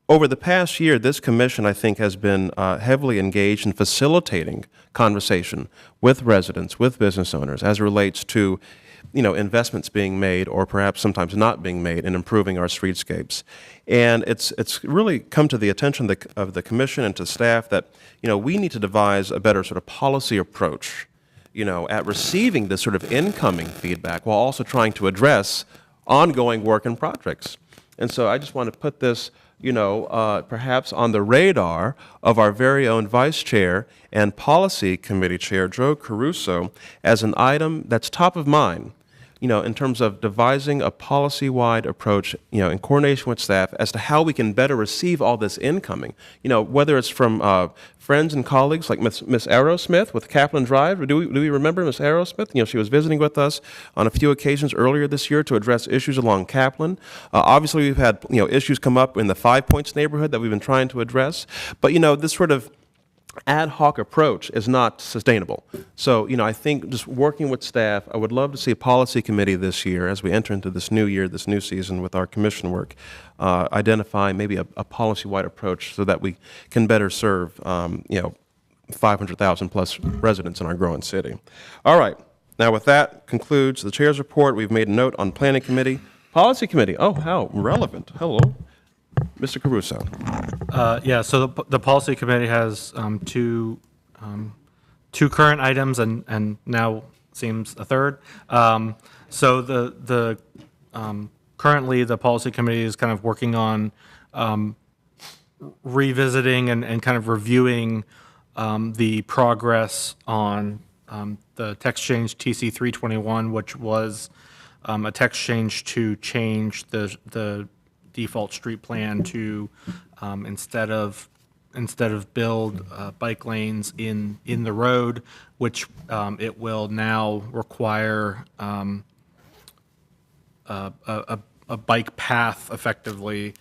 over the past year, this commission, I think, has been heavily engaged in facilitating conversation with residents, with business owners, as it relates to, investments being made or perhaps sometimes not being made in improving our streetscapes. And it's really come to the attention of the commission and to staff that, we need to devise a better sort of policy approach, at receiving this sort of incoming feedback while also trying to address ongoing work and projects. And so I just want to put this, perhaps on the radar of our very own Vice Chair and Policy Committee Chair, Joe Caruso, as an item that's top of mind, in terms of devising a policy-wide approach, in coordination with staff as to how we can better receive all this incoming, whether it's from friends and colleagues like Miss Aerosmith with Kaplan Drive. Do we remember Miss Aerosmith? She was visiting with us on a few occasions earlier this year to address issues along Kaplan. Obviously, we've had, issues come up in the 5 Points neighborhood that we've been trying to address. But, this sort of ad hoc approach is not sustainable. So, I think just working with staff, I would love to see a policy committee this year as we enter into this new year, this new season with our commission work, identify maybe a policy-wide approach so that we can better serve, 500,000 plus residents in our growing city. All right. Now, with that concludes the chair's report. We've made a note on planning committee. Policy committee. Oh, how relevant. Hello. Mr. Caruso. Yeah, so the policy committee has two current items and now seems a third. So the currently the policy committee is kind of working on revisiting and kind of reviewing the progress on the text change TC 321, which was a text change to change the default street plan to instead of build bike lanes in the road, which it will now require a bike path, effectively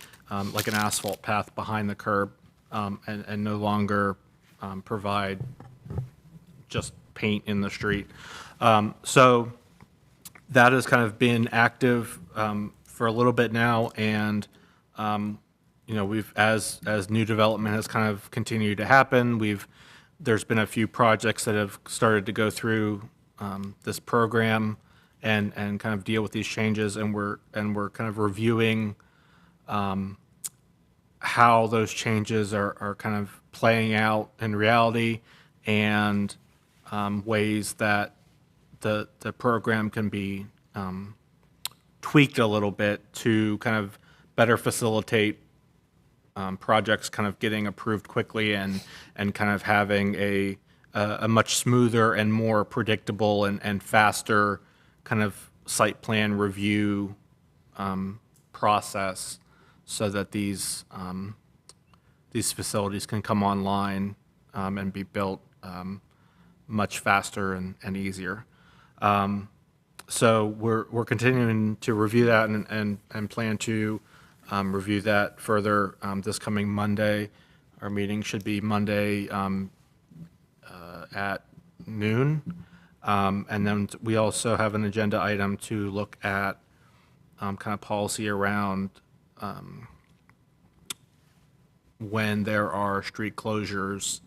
like an asphalt path behind the curb, and no longer provide just paint in the street. So that has kind of been active for a little bit now, and we've as new development has kind of continued to happen, there's been a few projects that have started to go through this program and kind of deal with these changes, and we're kind of reviewing how those changes are kind of playing out in reality, and ways that the program can be tweaked a little bit to kind of better facilitate projects kind of getting approved quickly and kind of having a much smoother and more predictable and faster kind of site plan review process, so that these facilities can come online and be built much faster and easier. So we're continuing to review that and plan to review that further this coming Monday. Our meeting should be Monday at noon. And then we also have an agenda item to look at kind of policy around when there are street closures,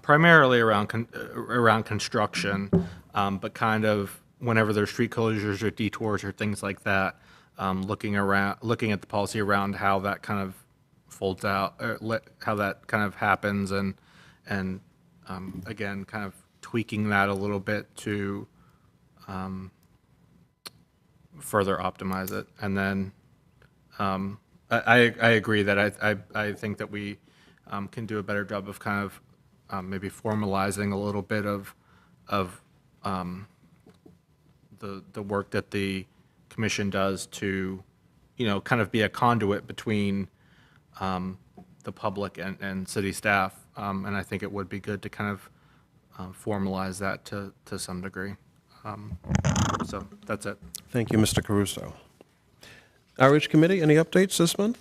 primarily around construction, but kind of whenever there's street closures or detours or things like that, looking at the policy around how that kind of folds out, or how that kind of happens, and again, kind of tweaking that a little bit to further optimize it. And then I agree that I think that we can do a better job of kind of maybe formalizing a little bit of the work that the commission does to, kind of be a conduit between the public and city staff. And I think it would be good to kind of formalize that to some degree. So that's it. Thank you, Mr. Caruso. Outreach Committee, any updates this month?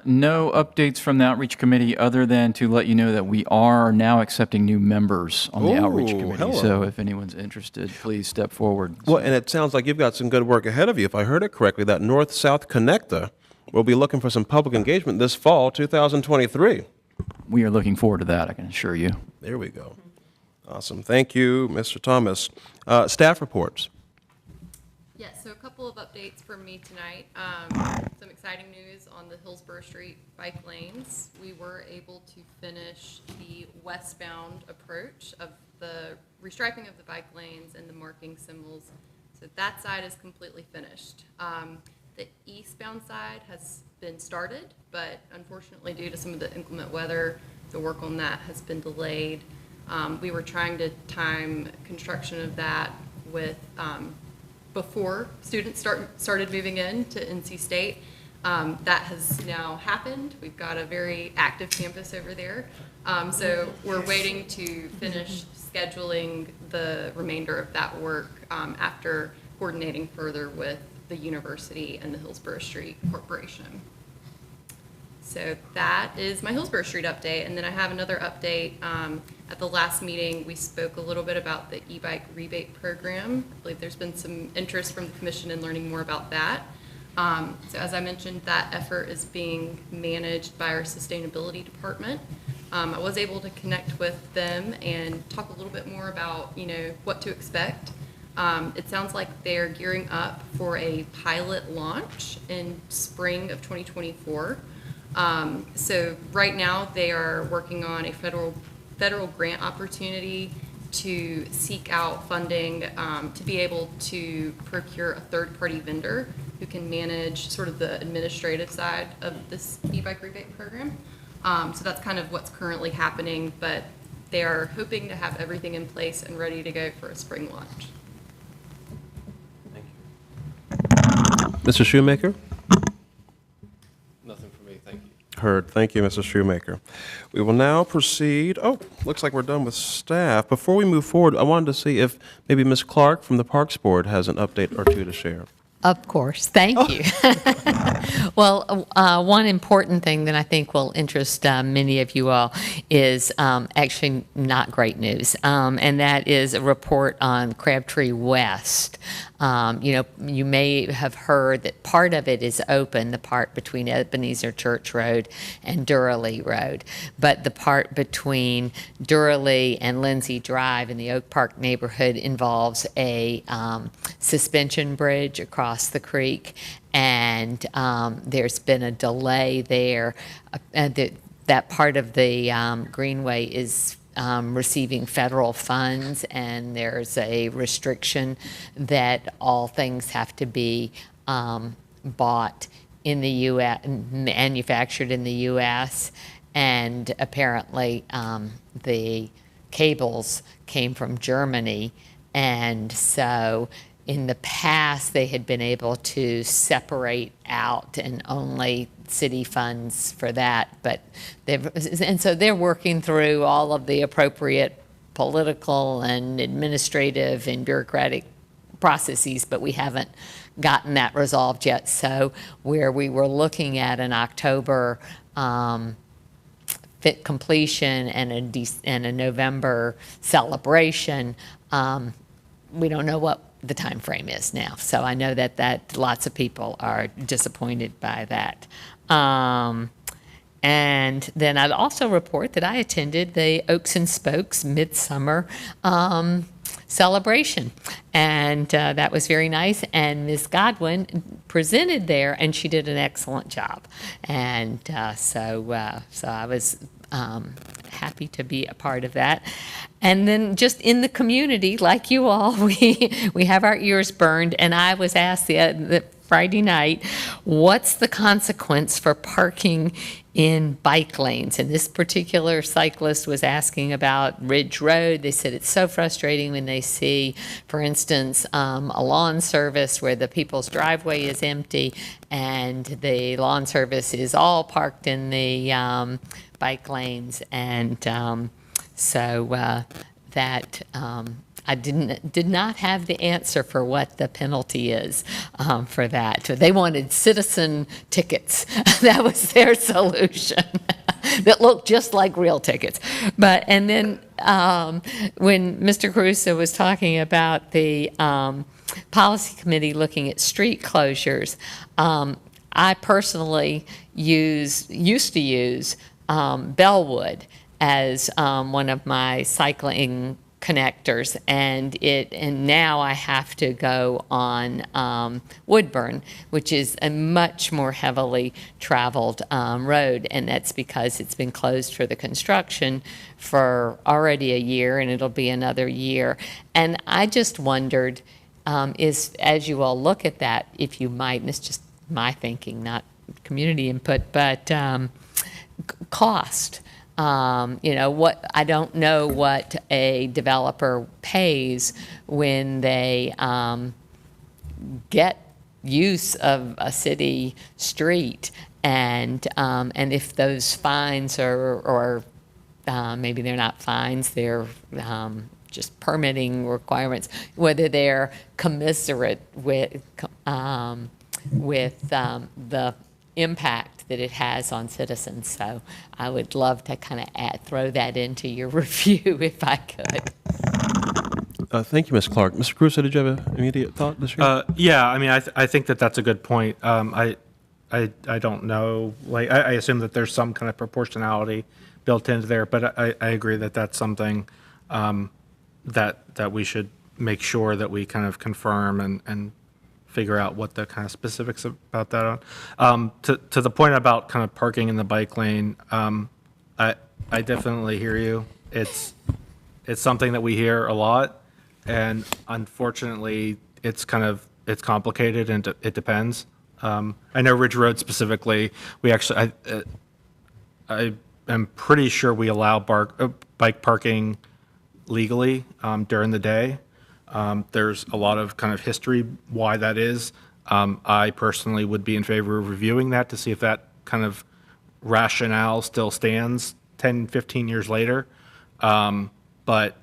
No updates from the Outreach Committee, other than to let you know that we are now accepting new members on the Outreach Committee. Hello. So if anyone's interested, please step forward. Well, and it sounds like you've got some good work ahead of you. If I heard it correctly, that North-South Connector will be looking for some public engagement this fall, 2023. We are looking forward to that, I can assure you. There we go. Awesome. Thank you, Mr. Thomas. Staff reports. Yes, so a couple of updates from me tonight. Some exciting news on the Hillsborough Street bike lanes. We were able to finish the westbound approach of the restriping of the bike lanes and the marking symbols. So that side is completely finished. The eastbound side has been started, but unfortunately due to some of the inclement weather, the work on that has been delayed. We were trying to time construction of that with before students started moving in to NC State. That has now happened. We've got a very active campus over there. So we're waiting to finish scheduling the remainder of that work after coordinating further with the university and the Hillsborough Street Corporation. So that is my Hillsborough Street update. And then I have another update. At the last meeting, we spoke a little bit about the e-bike rebate program. I believe there's been some interest from the commission in learning more about that. So as I mentioned, that effort is being managed by our sustainability department. I was able to connect with them and talk a little bit more about, what to expect. It sounds like they're gearing up for a pilot launch in spring of 2024. So right now they are working on a federal grant opportunity to seek out funding to be able to procure a third-party vendor who can manage sort of the administrative side of this e-bike rebate program. So that's kind of what's currently happening, but they are hoping to have everything in place and ready to go for a spring launch. Mr. Shoemaker? Nothing for me, thank you. Heard. Thank you, Mrs. Shoemaker. We will now proceed. Oh, looks like we're done with staff. Before we move forward, I wanted to see if maybe Ms. Clark from the Parks Board has an update or two to share. Of course. Thank you. Well, one important thing that I think will interest many of you all is actually not great news, and that is a report on Crabtree West. You may have heard that part of it is open, the part between Ebenezer Church Road and Raleigh Road, but the part between Raleigh and Lindsay Drive in the Oak Park neighborhood involves a suspension bridge across the creek, and there's been a delay there. That part of the greenway is receiving federal funds, and there's a restriction that all things have to be bought in the U.S., manufactured in the U.S., and apparently the cables came from Germany, and so in the past, they had been able to separate out and only city funds for that, and so they're working through all of the appropriate political and administrative and bureaucratic processes, but we haven't gotten that resolved yet. So where we were looking at an October fit completion and a November celebration, we don't know what the time frame is now. So I know that lots of people are disappointed by that. And then I'd also report that I attended the Oaks and Spokes Midsummer celebration, and that was very nice. And Ms. Godwin presented there, and she did an excellent job. And so I was happy to be a part of that. And then just in the community, like you all, we have our ears burned. And I was asked the Friday night, what's the consequence for parking in bike lanes? And this particular cyclist was asking about Ridge Road. They said it's so frustrating when they see, for instance, a lawn service where the people's driveway is empty and the lawn service is all parked in the bike lanes. And I did not have the answer for what the penalty is for that. They wanted citizen tickets. That was their solution. That looked just like real tickets. And then when Mr. Caruso was talking about the policy committee looking at street closures, I personally used to use Bellwood as one of my cycling connectors, and now I have to go on Woodburn, which is a much more heavily traveled road, and that's because it's been closed for the construction for already a year, and it'll be another year. And I just wondered, as you all look at that, if you might, and it's just my thinking, not community input, but cost. What I don't know what a developer pays when they get use of a city street, and if those fines or maybe they're not fines, they're just permitting requirements, whether they're commensurate with the impact that it has on citizens. So I would love to kind of throw that into your review if I could. Thank you, Ms. Clark. Mr. Crusoe, did you have an immediate thought this year? Yeah, I mean, I think that that's a good point. I don't know, like, I assume that there's some kind of proportionality built into there, but I agree that that's something that we should make sure that we kind of confirm and figure out what the kind of specifics about that are. To the point about kind of parking in the bike lane, I definitely hear you. It's something that we hear a lot, and unfortunately, it's complicated and it depends. I know Ridge Road specifically, we actually, I am pretty sure we allow bike parking legally during the day. There's a lot of kind of history why that is. I personally would be in favor of reviewing that to see if that kind of rationale still stands 10, 15 years later. But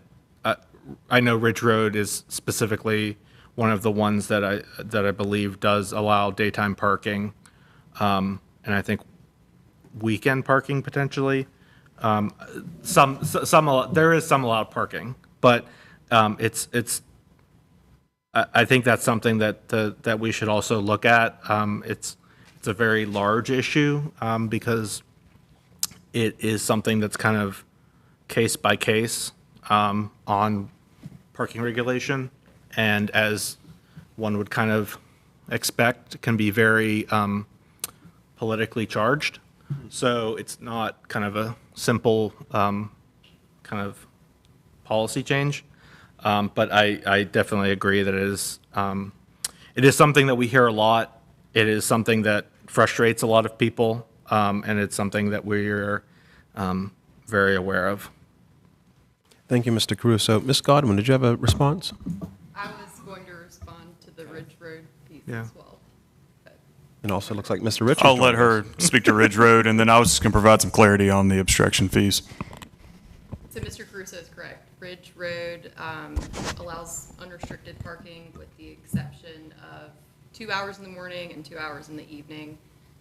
I know Ridge Road is specifically one of the ones that I believe does allow daytime parking, and I think weekend parking potentially. There is some allowed parking, but it's. I think that's something that we should also look at. It's a very large issue because it is something that's kind of case by case on parking regulation, and as one would kind of expect, can be very politically charged. So it's not kind of a simple kind of policy change. But I definitely agree that it is something that we hear a lot. It is something that frustrates a lot of people, and it's something that we're very aware of. Thank you, Mr. Caruso. Ms. Godwin, did you have a response? I was going to respond to the Ridge Road piece Yeah. as well. And also looks like Mr. Richards. I'll let her speak to Ridge Road, and then I was just going to provide some clarity on the obstruction fees. So Mr. Caruso is correct. Ridge Road allows unrestricted parking with the exception of 2 hours in the morning and 2 hours in the evening,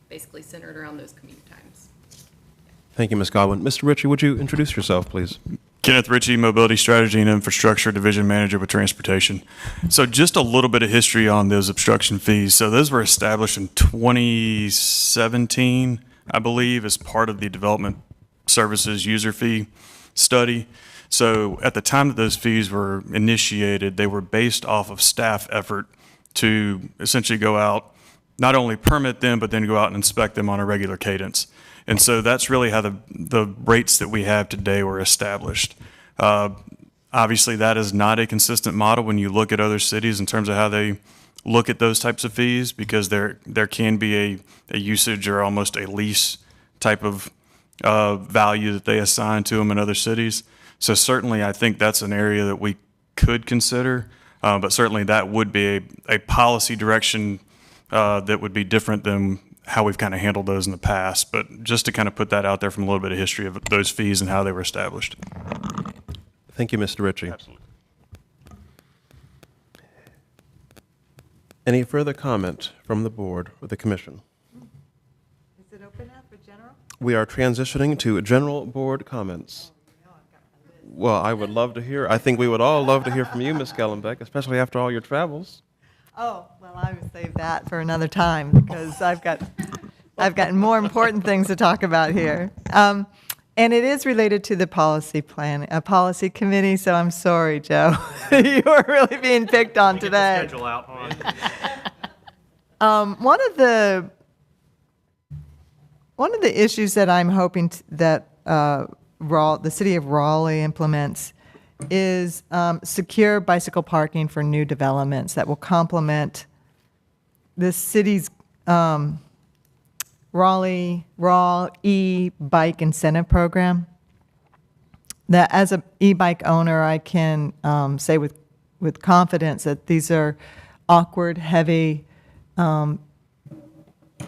basically centered around those commute times. Thank you, Ms. Godwin. Mr. Ritchie, would you introduce yourself, please? Kenneth Ritchie, Mobility Strategy and Infrastructure Division Manager with Transportation. So just a little bit of history on those obstruction fees. So those were established in 2017, I believe, as part of the Development Services User Fee Study. So at the time that those fees were initiated, they were based off of staff effort to essentially go out, not only permit them, but then go out and inspect them on a regular cadence. And so that's really how the rates that we have today were established. Obviously, that is not a consistent model when you look at other cities in terms of how they look at those types of fees, because there can be a usage or almost a lease type of value that they assign to them in other cities. So certainly, I think that's an area that we could consider, but certainly that would be a policy direction that would be different than how we've kind of handled those in the past. But just to kind of put that out there from a little bit of history of those fees and how they were established. Thank you, Mr. Ritchie. Absolutely. Any further comment from the board or the commission? Is it open now for general? We are transitioning to general board comments. Well, I would love to hear. I think we would all love to hear from you, Ms. Kellenbeck, especially after all your travels. Oh, well, I would save that for another time because I've got more important things to talk about here. And it is related to the policy committee, so I'm sorry, Joe. You are really being picked on today. Schedule out One of the issues that I'm hoping that the city of Raleigh implements is secure bicycle parking for new developments that will complement the city's Raleigh e-bike incentive program. That as an e-bike owner, I can say with confidence that these are awkward, heavy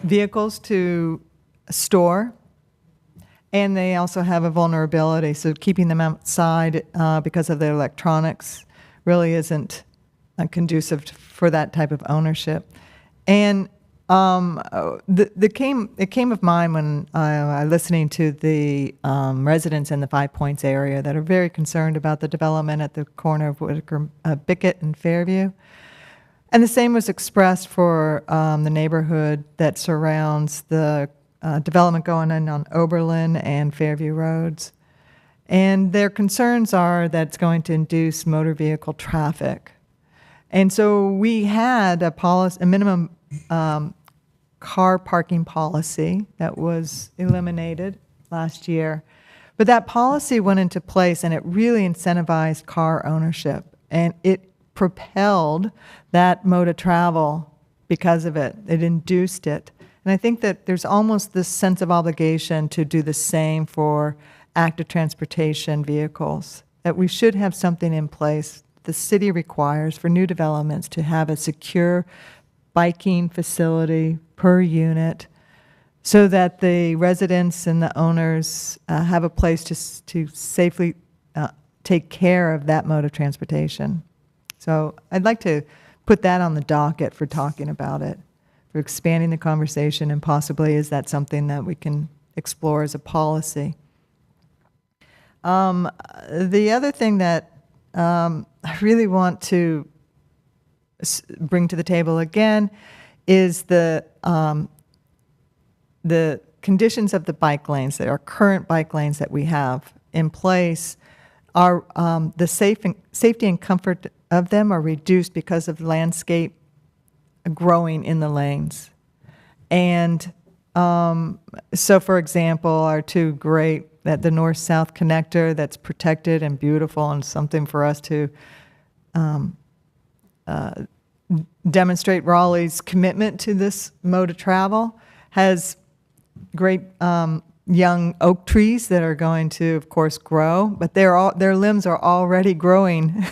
vehicles to store. And they also have a vulnerability, so keeping them outside because of their electronics really isn't conducive for that type of ownership. And It came of mind when I listening to the residents in the Five Points area that are very concerned about the development at the corner of Whitaker, Bickett and Fairview. And the same was expressed for the neighborhood that surrounds the development going on Oberlin and Fairview Roads. And their concerns are that it's going to induce motor vehicle traffic. And so we had a minimum car parking policy that was eliminated last year. But that policy went into place and it really incentivized car ownership. And it propelled that mode of travel because of it. It induced it. And I think that there's almost this sense of obligation to do the same for active transportation vehicles, that we should have something in place the city requires for new developments to have a secure biking facility per unit so that the residents and the owners have a place to safely take care of that mode of transportation. So I'd like to put that on the docket for talking about it, for expanding the conversation, and possibly is that something that we can explore as a policy. The other thing that I really want to bring to the table again is the conditions of the bike lanes, that our current bike lanes that we have in place are the safety and comfort of them are reduced because of landscape growing in the lanes. And so, for example, our two great, that the north-south connector that's protected and beautiful and something for us to demonstrate Raleigh's commitment to this mode of travel, has great young oak trees that are going to, of course, grow, but their limbs are already growing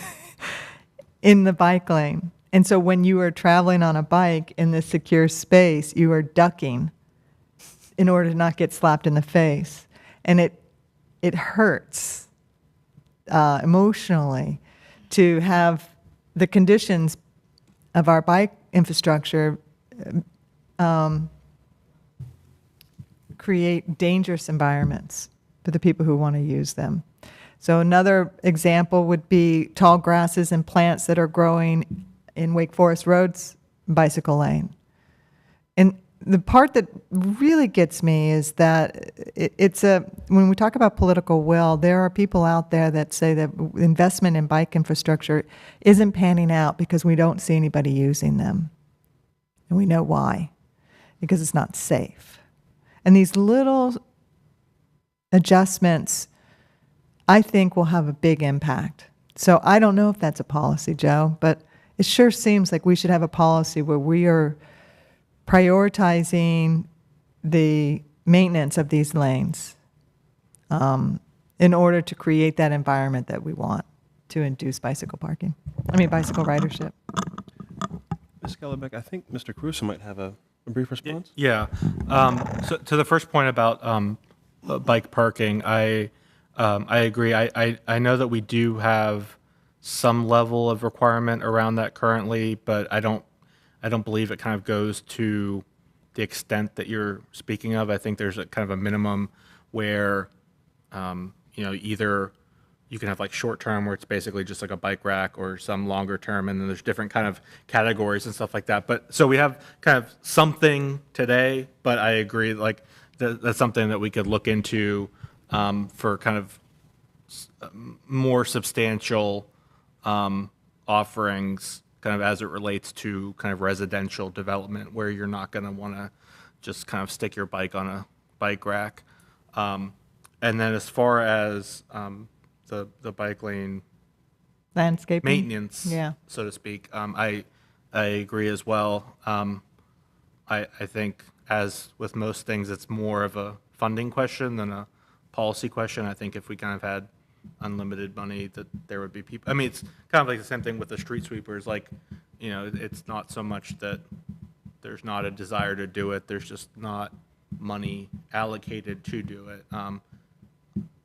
in the bike lane. And so when you are traveling on a bike in this secure space, you are ducking in order to not get slapped in the face. And it hurts emotionally to have the conditions of our bike infrastructure create dangerous environments for the people who want to use them. So another example would be tall grasses and plants that are growing in Wake Forest Road's bicycle lane. And the part that really gets me is that when we talk about political will, there are people out there that say that investment in bike infrastructure isn't panning out because we don't see anybody using them. And we know why, because it's not safe. And these little adjustments, I think, will have a big impact. So I don't know if that's a policy, Joe, but it sure seems like we should have a policy where we are prioritizing the maintenance of these lanes in order to create that environment that we want to induce bicycle ridership. Ms. Gellerbeck, I think Mr. Caruso might have a brief response. Yeah. So to the first point about bike parking, I agree. I know that we do have some level of requirement around that currently, but I don't believe it kind of goes to the extent that you're speaking of. I think there's a kind of a minimum where, either you can have like short term where it's basically just like a bike rack, or some longer term, and then there's different kind of categories and stuff like that. But so we have kind of something today, but I agree, like that's something that we could look into for kind of more substantial offerings, kind of as it relates to kind of residential development, where you're not going to want to just kind of stick your bike on a bike rack. And then as far as the bike lane Landscaping maintenance, yeah, so to speak, I agree as well. I think, as with most things, it's more of a funding question than a policy question. I think if we kind of had unlimited money, that there would be people. I mean, it's kind of like the same thing with the street sweepers. Like, it's not so much that there's not a desire to do it. There's just not money allocated to do it.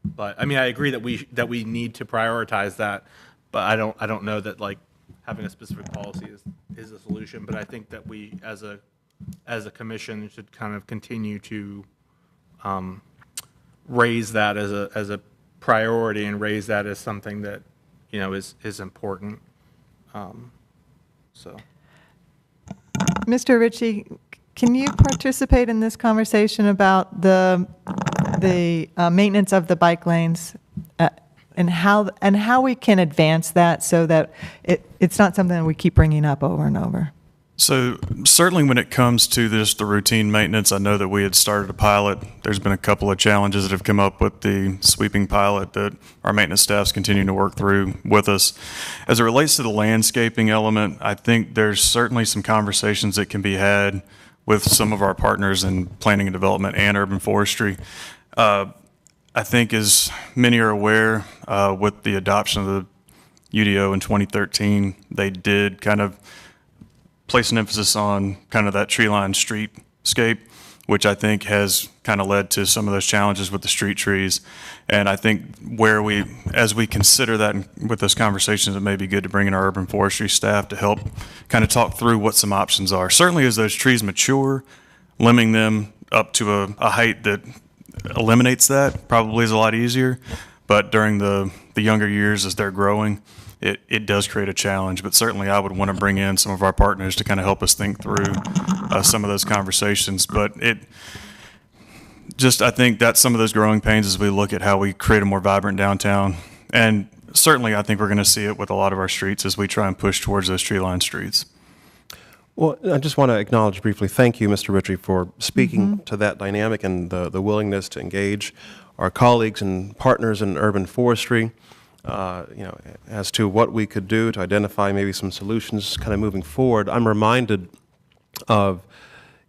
But I mean, I agree that we need to prioritize that. But I don't know that like having a specific policy is a solution. But I think that we, as a as a commission, should kind of continue to raise that as a priority and raise that as something that, is important. So. Mr. Ritchie, can you participate in this conversation about the maintenance of the bike lanes and how we can advance that so that it's not something that we keep bringing up over and over? So certainly when it comes to just the routine maintenance, I know that we had started a pilot. There's been a couple of challenges that have come up with the sweeping pilot that our maintenance staff's continuing to work through with us. As it relates to the landscaping element, I think there's certainly some conversations that can be had with some of our partners in planning and development and urban forestry. I think as many are aware, with the adoption of the UDO in 2013, they did kind of place an emphasis on kind of that tree-lined streetscape, which I think has kind of led to some of those challenges with the street trees. And I think as we consider that with those conversations, it may be good to bring in our urban forestry staff to help kind of talk through what some options are. Certainly as those trees mature, limiting them up to a height that eliminates that probably is a lot easier. But during the younger years as they're growing, it does create a challenge. But certainly I would want to bring in some of our partners to kind of help us think through some of those conversations. But I think that's some of those growing pains as we look at how we create a more vibrant downtown. And certainly I think we're going to see it with a lot of our streets as we try and push towards those tree-lined streets. Well, I just want to acknowledge briefly, thank you, Mr. Ritchie, for speaking to that dynamic and the willingness to engage our colleagues and partners in urban forestry, as to what we could do to identify maybe some solutions kind of moving forward. I'm reminded of,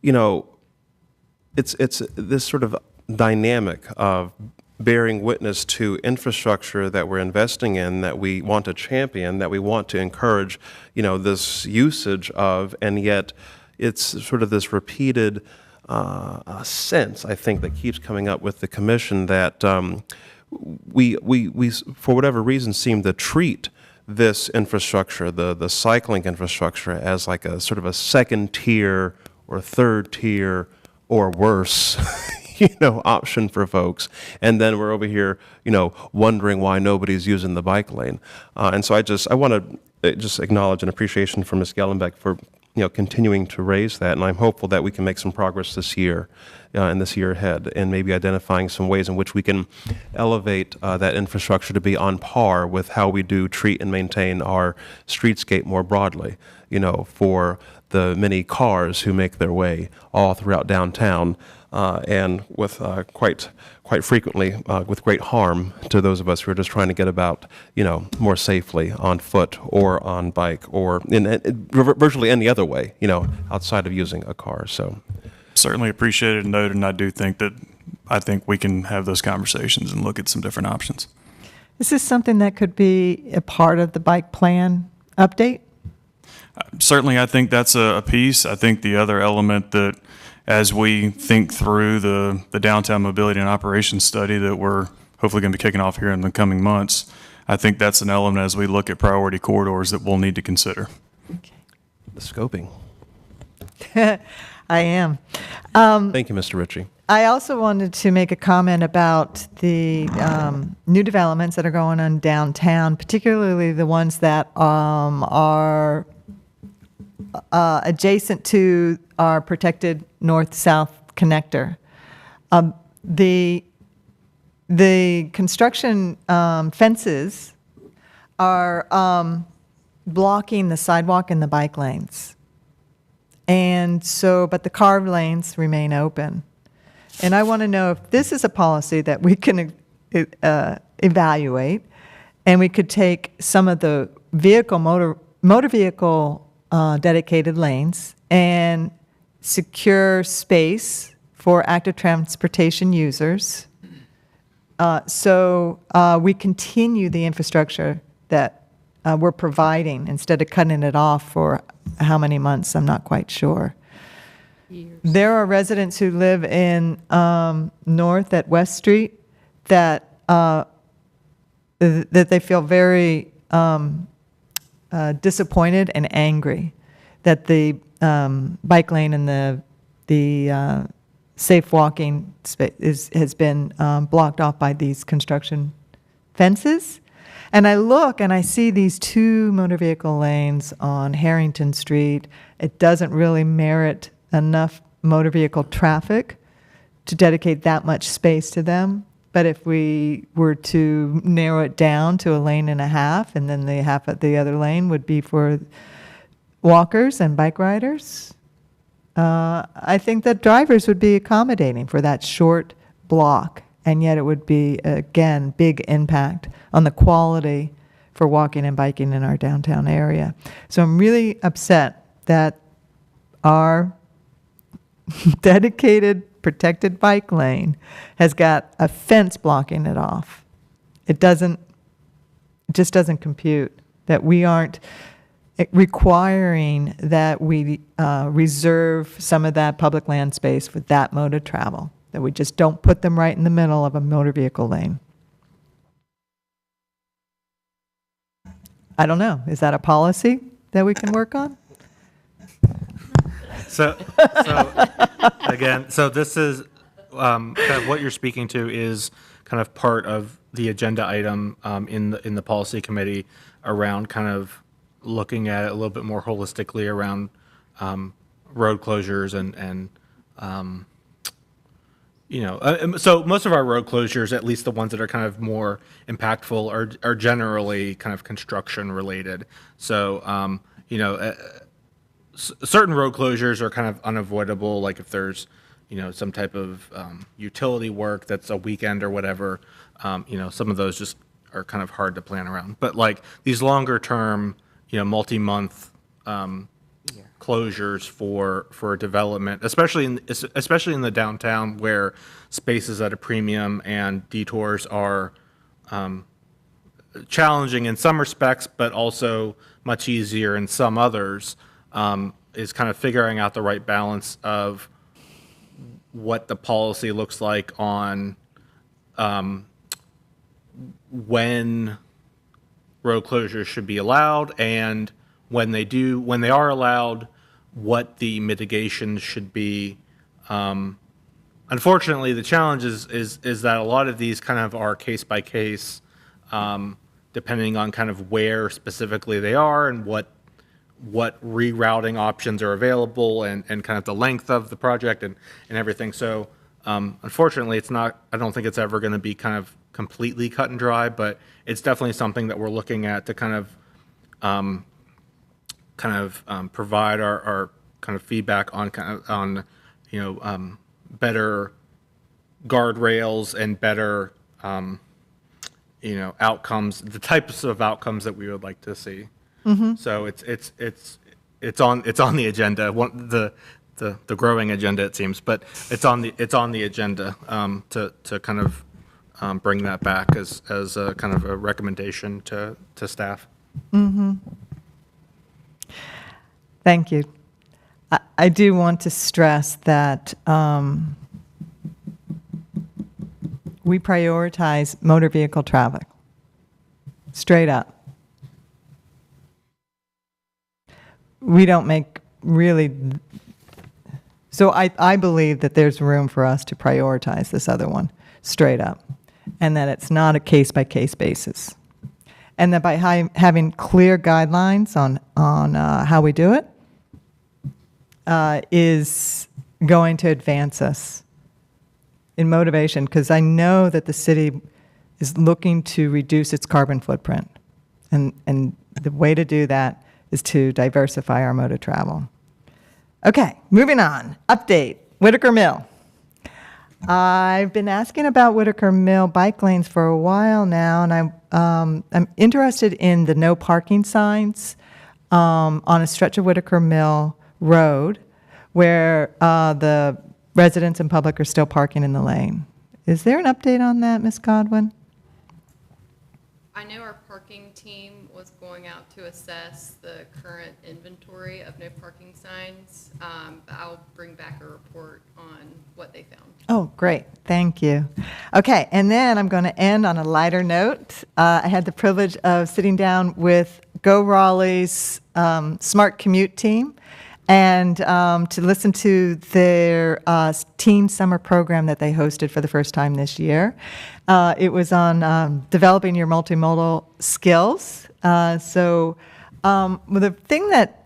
it's this sort of dynamic of bearing witness to infrastructure that we're investing in, that we want to champion, that we want to encourage, this usage of, and yet it's sort of this repeated sense, I think, that keeps coming up with the commission that we for whatever reason seem to treat this infrastructure, the cycling infrastructure, as like a sort of a second tier or third tier or worse option for folks. And then we're over here, wondering why nobody's using the bike lane. And so I want to just acknowledge an appreciation for Ms. Gellenbeck for, continuing to raise that. And I'm hopeful that we can make some progress this year and this year ahead, and maybe identifying some ways in which we can elevate that infrastructure to be on par with how we do treat and maintain our streetscape more broadly, for the many cars who make their way all throughout downtown, and with quite frequently with great harm to those of us who are just trying to get about, more safely on foot or on bike or in virtually any other way, outside of using a car. So Certainly appreciated and noted, and I think we can have those conversations and look at some different options. Is this something that could be a part of the bike plan update? Certainly, I think that's a piece. I think the other element that, as we think through the downtown mobility and operations study that we're hopefully going to be kicking off here in the coming months, I think that's an element as we look at priority corridors that we'll need to consider. Okay. the scoping. I am. Thank you, Mr. Ritchie. I also wanted to make a comment about the new developments that are going on downtown, particularly the ones that are adjacent to our protected north-south connector. The construction fences are blocking the sidewalk and the bike lanes. And so, but the car lanes remain open. And I want to know if this is a policy that we can evaluate, and we could take some of the motor vehicle dedicated lanes and secure space for active transportation users. So we continue the infrastructure that we're providing instead of cutting it off for how many months, I'm not quite sure. Years. There are residents who live in north at West Street that they feel very disappointed and angry that the bike lane and the safe walking space has been blocked off by these construction fences. And I look and I see these 2 motor vehicle lanes on Harrington Street. It doesn't really merit enough motor vehicle traffic to dedicate that much space to them. But if we were to narrow it down to a lane and a half, and then the half of the other lane would be for walkers and bike riders, I think that drivers would be accommodating for that short block. And yet it would be, again, big impact on the quality for walking and biking in our downtown area. So I'm really upset that our dedicated protected bike lane has got a fence blocking it off. It just doesn't compute that we aren't requiring that we reserve some of that public land space for that mode of travel, that we just don't put them right in the middle of a motor vehicle lane. I don't know. Is that a policy that we can work on? So again, so this is kind of what you're speaking to is kind of part of the agenda item in the policy committee around kind of looking at it a little bit more holistically around road closures and so most of our road closures, at least the ones that are kind of more impactful, are generally kind of construction related. So certain road closures are kind of unavoidable, like if there's some type of utility work that's a weekend or whatever. Some of those just are kind of hard to plan around. But like these longer term, multi-month closures for development, especially in the downtown where space is at a premium and detours are challenging in some respects, but also much easier in some others, is kind of figuring out the right balance of what the policy looks like on when road closures should be allowed, and when they are allowed, what the mitigation should be. Unfortunately, the challenge is that a lot of these kind of are case by case, depending on kind of where specifically they are and what rerouting options are available and kind of the length of the project and everything. So unfortunately, I don't think it's ever going to be kind of completely cut and dry, but it's definitely something that we're looking at to kind of provide our kind of feedback on better guardrails and better outcomes, the types of outcomes that we would like to see. Mm-hmm. So it's on the agenda, the growing agenda it seems, but it's on the agenda to kind of bring that back as a kind of a recommendation to staff. Mm-hmm. Thank you. I do want to stress that we prioritize motor vehicle traffic, straight up. We don't make really, so I believe that there's room for us to prioritize this other one, straight up, and that it's not a case-by-case basis. And that by having clear guidelines on how we do it, is going to advance us in motivation, because I know that the city is looking to reduce its carbon footprint. And the way to do that is to diversify our mode of travel. Okay, moving on. Update, Whitaker Mill. I've been asking about Whitaker Mill bike lanes for a while now, and I'm interested in the no parking signs on a stretch of Whitaker Mill Road where the residents and public are still parking in the lane. Is there an update on that, Ms. Godwin? I know our parking team was going out to assess the current inventory of no parking signs. I'll bring back a report on what they found. Oh, great. Thank you. Okay, and then I'm going to end on a lighter note. I had the privilege of sitting down with Go Raleigh's Smart Commute team and to listen to their teen summer program that they hosted for the first time this year. It was on developing your multimodal skills. So the thing that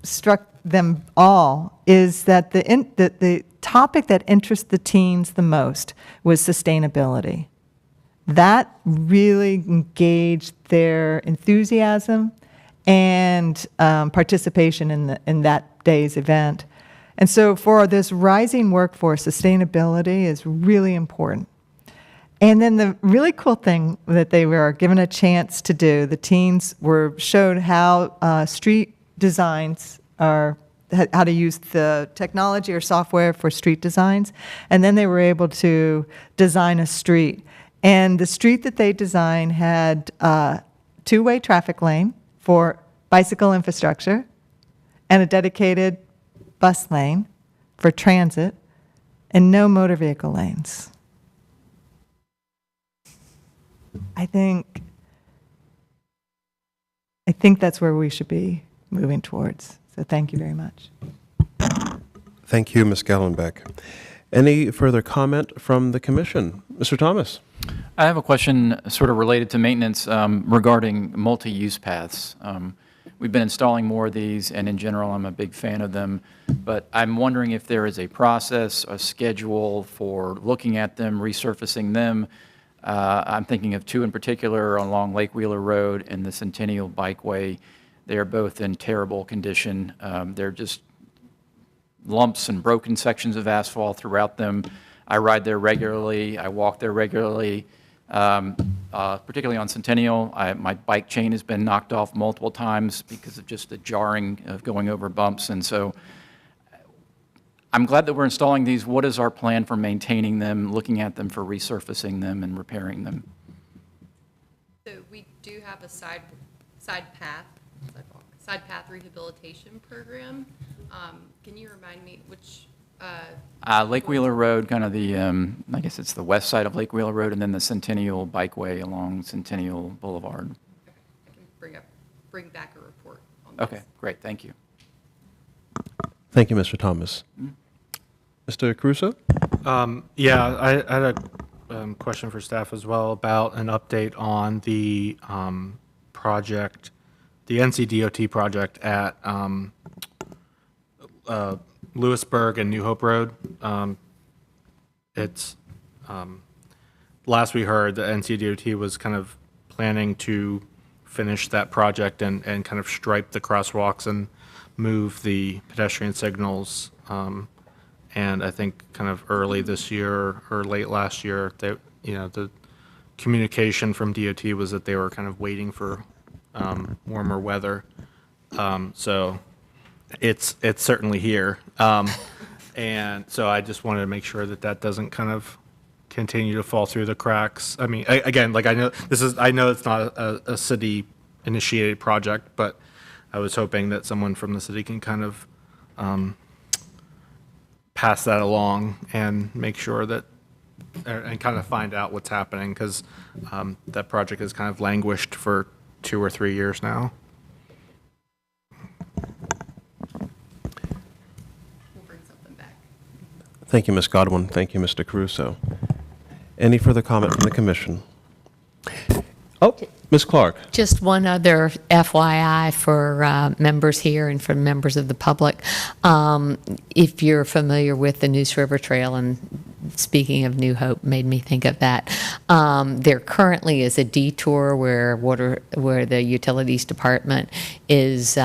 struck them all is that the topic that interests the teens the most was sustainability. That really engaged their enthusiasm and participation in that day's event. And so for this rising workforce, sustainability is really important. And then the really cool thing that they were given a chance to do, the teens were showed how street designs are, how to use the technology or software for street designs, and then they were able to design a street. And the street that they designed had a two-way traffic lane for bicycle infrastructure and a dedicated bus lane for transit and no motor vehicle lanes. I think that's where we should be moving towards. So thank you very much. Thank you, Ms. Gallenbeck. Any further comment from the commission? Mr. Thomas? I have a question sort of related to maintenance regarding multi-use paths. We've been installing more of these, and in general, I'm a big fan of them. But I'm wondering if there is a process, a schedule for looking at them, resurfacing them. I'm thinking of two in particular along Lake Wheeler Road and the Centennial Bikeway. They are both in terrible condition. They're just lumps and broken sections of asphalt throughout them. I ride there regularly. I walk there regularly, particularly on Centennial. My bike chain has been knocked off multiple times because of just the jarring of going over bumps. And so I'm glad that we're installing these. What is our plan for maintaining them, looking at them for resurfacing them and repairing them? So we do have a side path rehabilitation program. Can you remind me which? Lake Wheeler Road, kind of the, I guess it's the west side of Lake Wheeler Road, and then the Centennial Bikeway along Centennial Boulevard. Okay. I can bring back a report on this. Okay, great, thank you. Thank you, Mr. Thomas. Mr. Caruso? Yeah, I had a question for staff as well about an update on the project, the NCDOT project at Lewisburg and New Hope Road. Last we heard, the NCDOT was kind of planning to finish that project and kind of stripe the crosswalks and move the pedestrian signals. And I think kind of early this year or late last year, they, the communication from DOT was that they were kind of waiting for warmer weather. So it's certainly here. And so I just wanted to make sure that that doesn't kind of continue to fall through the cracks. I mean, again, like I know it's not a city initiated project, but I was hoping that someone from the city can kind of pass that along and make sure that, and kind of find out what's happening, because that project has kind of languished for 2 or 3 years now. We'll bring something back. Thank you, Ms. Godwin. Thank you, Mr. Caruso. Any further comment from the commission? Oh, Ms. Clark. Just one other FYI for members here and for members of the public. If you're familiar with the Neuse River Trail, and speaking of New Hope made me think of that, there currently is a detour where the utilities department is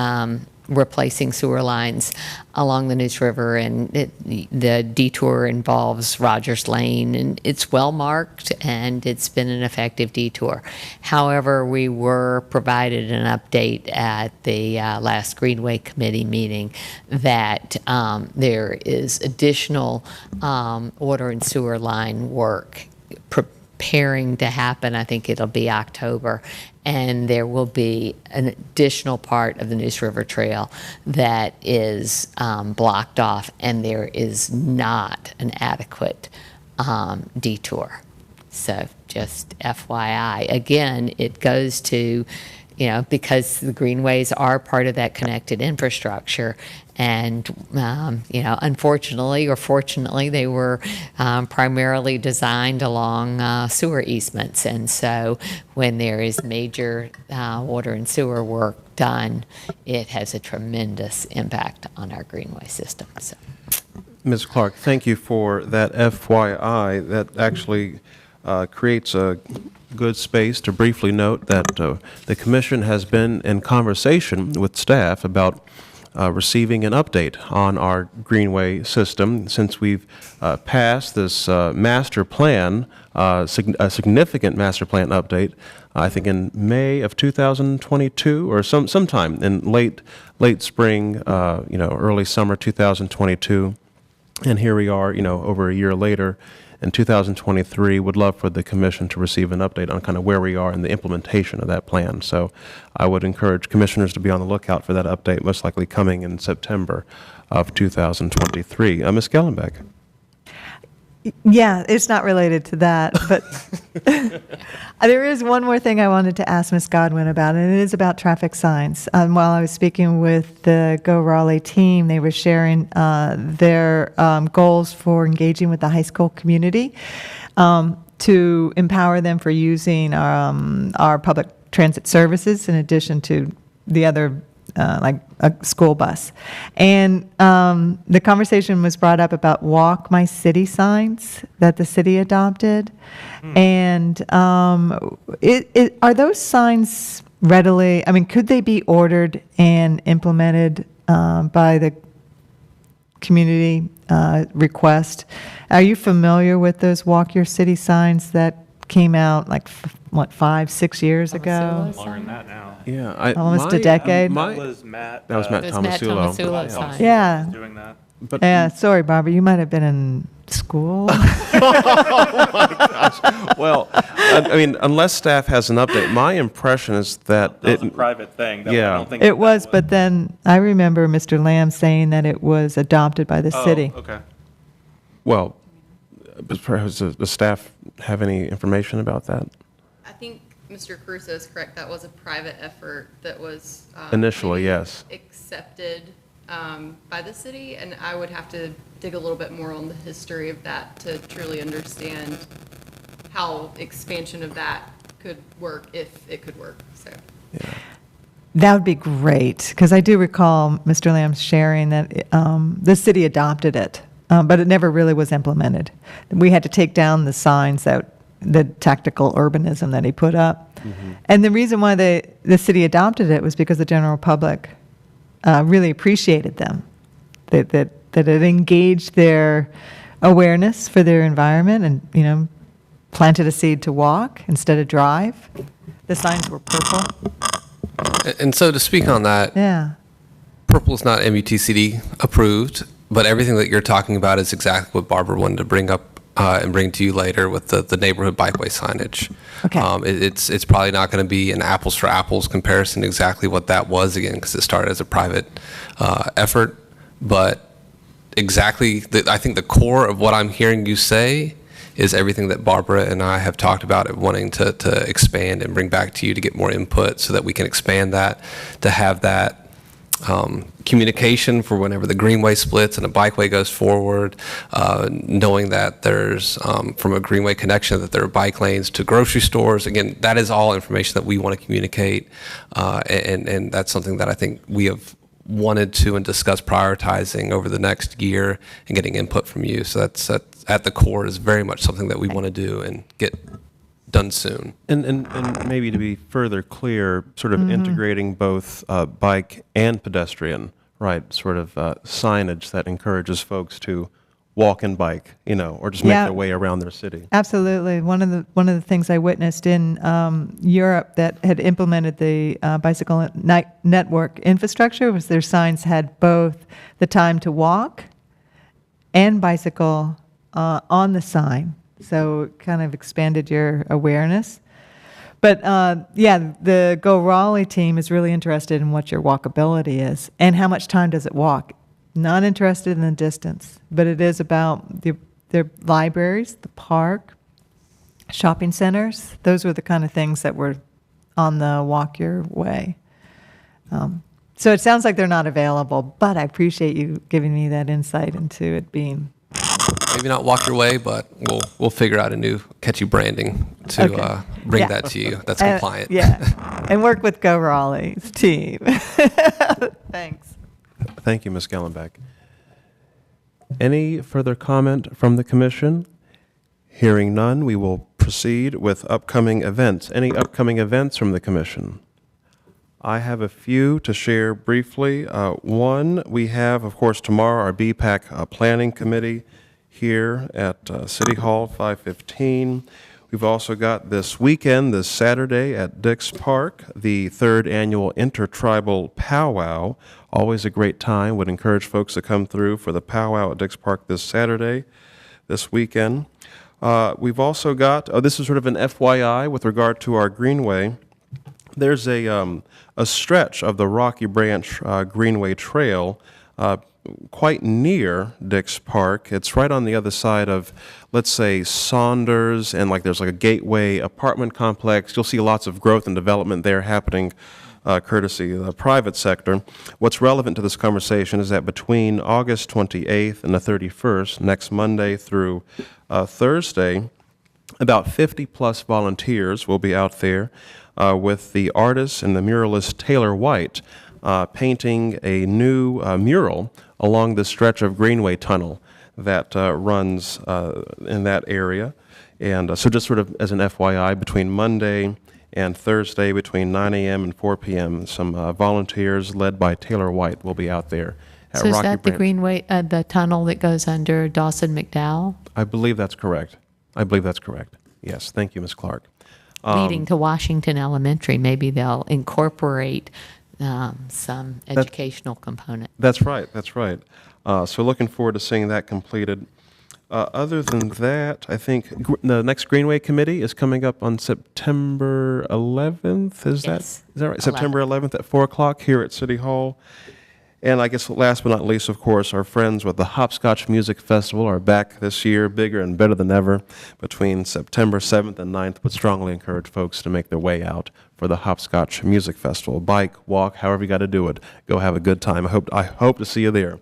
replacing sewer lines along the Neuse River, and the detour involves Rogers Lane, and it's well marked and it's been an effective detour. However, we were provided an update at the last Greenway Committee meeting that there is additional water and sewer line work preparing to happen. I think it'll be October, and there will be an additional part of the Neuse River Trail that is blocked off, and there is not an adequate detour. So just FYI. Again, it goes to, because the greenways are part of that connected infrastructure. And, unfortunately or fortunately, they were primarily designed along sewer easements. And so when there is major water and sewer work done, it has a tremendous impact on our greenway system. So. Ms. Clark, thank you for that FYI. That actually creates a good space to briefly note that the Commission has been in conversation with staff about receiving an update on our greenway system since we've passed this master plan, a significant master plan update, I think in May of 2022 or sometime in late spring, early summer 2022. And here we are, over a year later in 2023. Would love for the Commission to receive an update on kind of where we are in the implementation of that plan. So I would encourage commissioners to be on the lookout for that update, most likely coming in September of 2023. Ms. Gellenbeck. Yeah, it's not related to that, but there is one more thing I wanted to ask Ms. Godwin about, and it is about traffic signs. While I was speaking with the Go Raleigh team, they were sharing their goals for engaging with the high school community to empower them for using our public transit services in addition to the other like a school bus. And the conversation was brought up about Walk My City signs that the city adopted. And are those signs readily, could they be ordered and implemented by the community request? Are you familiar with those Walk Your City signs that came out like, 5-6 years ago? Longer than that now. Yeah, Almost a decade. That was Matt. That was Matt Tomasulo. sign. Yeah. Doing that. But Yeah, sorry, Barbara, you might have been in school. well, unless staff has an update, my impression is that That was a private thing. That Yeah. I don't think It was, but then I remember Mr. Lamb saying that it was adopted by the city. Okay. well, does the staff have any information about that? I think Mr. Caruso is correct. That was a private effort that was Initially, maybe yes. accepted by the city, and I would have to dig a little bit more on the history of that to truly understand how expansion of that could work, if it could work. So. That would be great, because I do recall Mr. Lamb sharing that the city adopted it, but it never really was implemented. We had to take down the signs the tactical urbanism that he put up. And the reason why the city adopted it was because the general public really appreciated them, that it engaged their awareness for their environment and, planted a seed to walk instead of drive. The signs were purple. And so to speak on that, Yeah. purple is not MUTCD approved, but everything that you're talking about is exactly what Barbara wanted to bring up and bring to you later with the neighborhood bikeway signage. Okay. It's probably not going to be an apples for apples comparison exactly what that was, again, because it started as a private effort. But exactly, I think the core of what I'm hearing you say is everything that Barbara and I have talked about and wanting to expand and bring back to you to get more input so that we can expand that, to have that communication for whenever the greenway splits and a bikeway goes forward, knowing that there's, from a greenway connection, that there are bike lanes to grocery stores. Again, that is all information that we want to communicate, and that's something that I think we have wanted to and discuss prioritizing over the next year and getting input from you. So that's at the core is very much something that we want to do and get done soon. And maybe to be further clear, sort of integrating both bike and pedestrian, right? Sort of signage that encourages folks to walk and bike, or just make Yeah. their way around their city. Absolutely. One of the things I witnessed in Europe that had implemented the bicycle network infrastructure was their signs had both the time to walk and bicycle on the sign. So it kind of expanded your awareness. But the Go Raleigh team is really interested in what your walkability is and how much time does it walk. Not interested in the distance, but it is about their libraries, the park, shopping centers. Those were the kind of things that were on the Walk Your Way. So it sounds like they're not available, but I appreciate you giving me that insight into it being. Maybe not Walk Your Way, but we'll figure out a new catchy branding to Okay. bring Yeah. that to you. That's compliant. Yeah, and work with Go Raleigh's team. Thanks. Thank you, Ms. Gallenbeck. Any further comment from the commission? Hearing none, we will proceed with upcoming events. Any upcoming events from the commission? I have a few to share briefly. One, we have, of course, tomorrow our BPAC Planning Committee here at City Hall, 5:15. We've also got this weekend, this Saturday at Dix Park, the 3rd Annual Intertribal Powwow. Always a great time. Would encourage folks to come through for the powwow at Dix Park this Saturday, this weekend. We've also got, this is sort of an FYI with regard to our Greenway. There's a stretch of the Rocky Branch Greenway Trail quite near Dix Park. It's right on the other side of, let's say, Saunders, and there's a Gateway apartment complex. You'll see lots of growth and development there happening courtesy of the private sector. What's relevant to this conversation is that between August 28th and the 31st, next Monday through Thursday, about 50-plus volunteers will be out there with the artist and the muralist Taylor White painting a new mural along the stretch of Greenway Tunnel that runs in that area. And so just sort of as an FYI, between Monday and Thursday, between 9 a.m. and 4 p.m., some volunteers led by Taylor White will be out there at So is Rocky that the Branch. Greenway, the tunnel that goes under Dawson McDowell, I believe that's correct. Yes, thank you, Ms. Clark. leading to Washington Elementary? Maybe they'll incorporate some educational component. That's right. So looking forward to seeing that completed. Other than that, I think the next Greenway Committee is coming up on September 11th. Is Yes, that right? September 11th at 4 o'clock here at City Hall. And I guess last but not least, of course, our friends with the Hopscotch Music Festival are back this year, bigger and better than ever, between September 7th and 9th. Would strongly encourage folks to make their way out for the Hopscotch Music Festival. Bike, walk, however you got to do it. Go have a good time. I hope to see you there.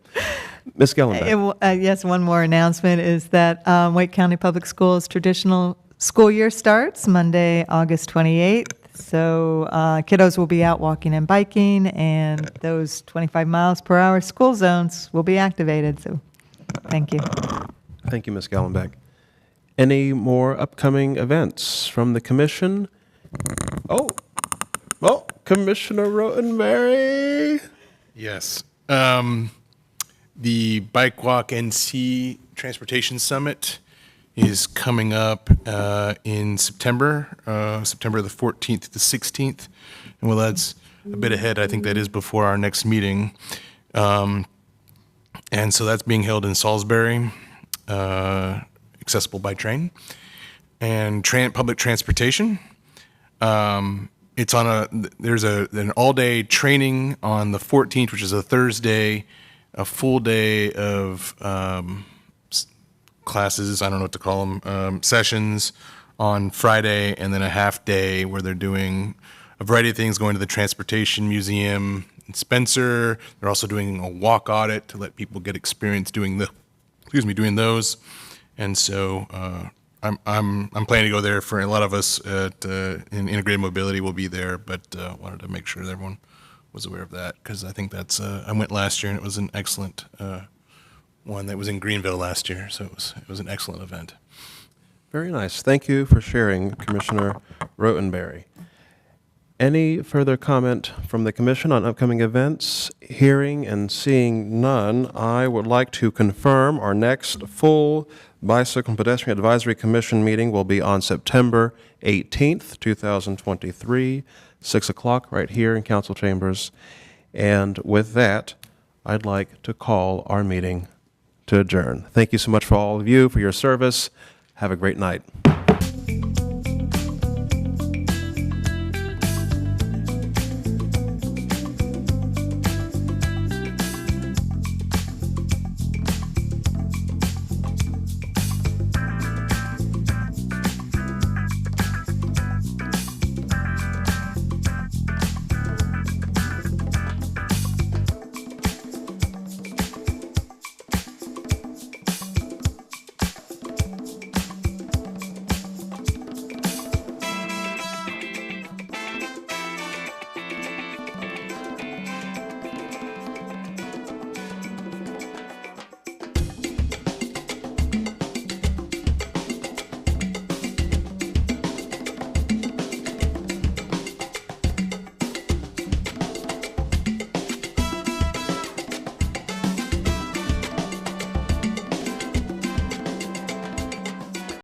Ms. Gellenbeck. Yes, one more announcement is that Wake County Public Schools' traditional school year starts Monday, August 28th. So kiddos will be out walking and biking, and those 25 miles per hour school zones will be activated. So thank you. Thank you, Ms. Gallenbeck. Any more upcoming events from the commission? Oh, Commissioner Rotenberry. Yes. The Bike Walk NC Transportation Summit is coming up in September, September the 14th to the 16th. And well, that's a bit ahead. I think that is before our next meeting. And so that's being held in Salisbury, accessible by train. And public transportation. It's on there's an all-day training on the 14th, which is a Thursday, a full day of classes, I don't know what to call them, sessions on Friday, and then a half day where they're doing a variety of things, going to the Transportation Museum in Spencer. They're also doing a walk audit to let people get experience doing those. And so I'm planning to go there. For a lot of us in Integrated Mobility will be there, but wanted to make sure that everyone was aware of that, because I think that's I went last year and it was an excellent one that was in Greenville last year, so it was an excellent event. Very nice. Thank you for sharing, Commissioner Rotenberry. Any further comment from the commission on upcoming events? Hearing and seeing none, I would like to confirm our next full Bicycle and Pedestrian Advisory Commission meeting will be on September 18th, 2023, 6 o'clock right here in council chambers. And with that, I'd like to call our meeting to adjourn. Thank you so much for all of you for your service. Have a great night.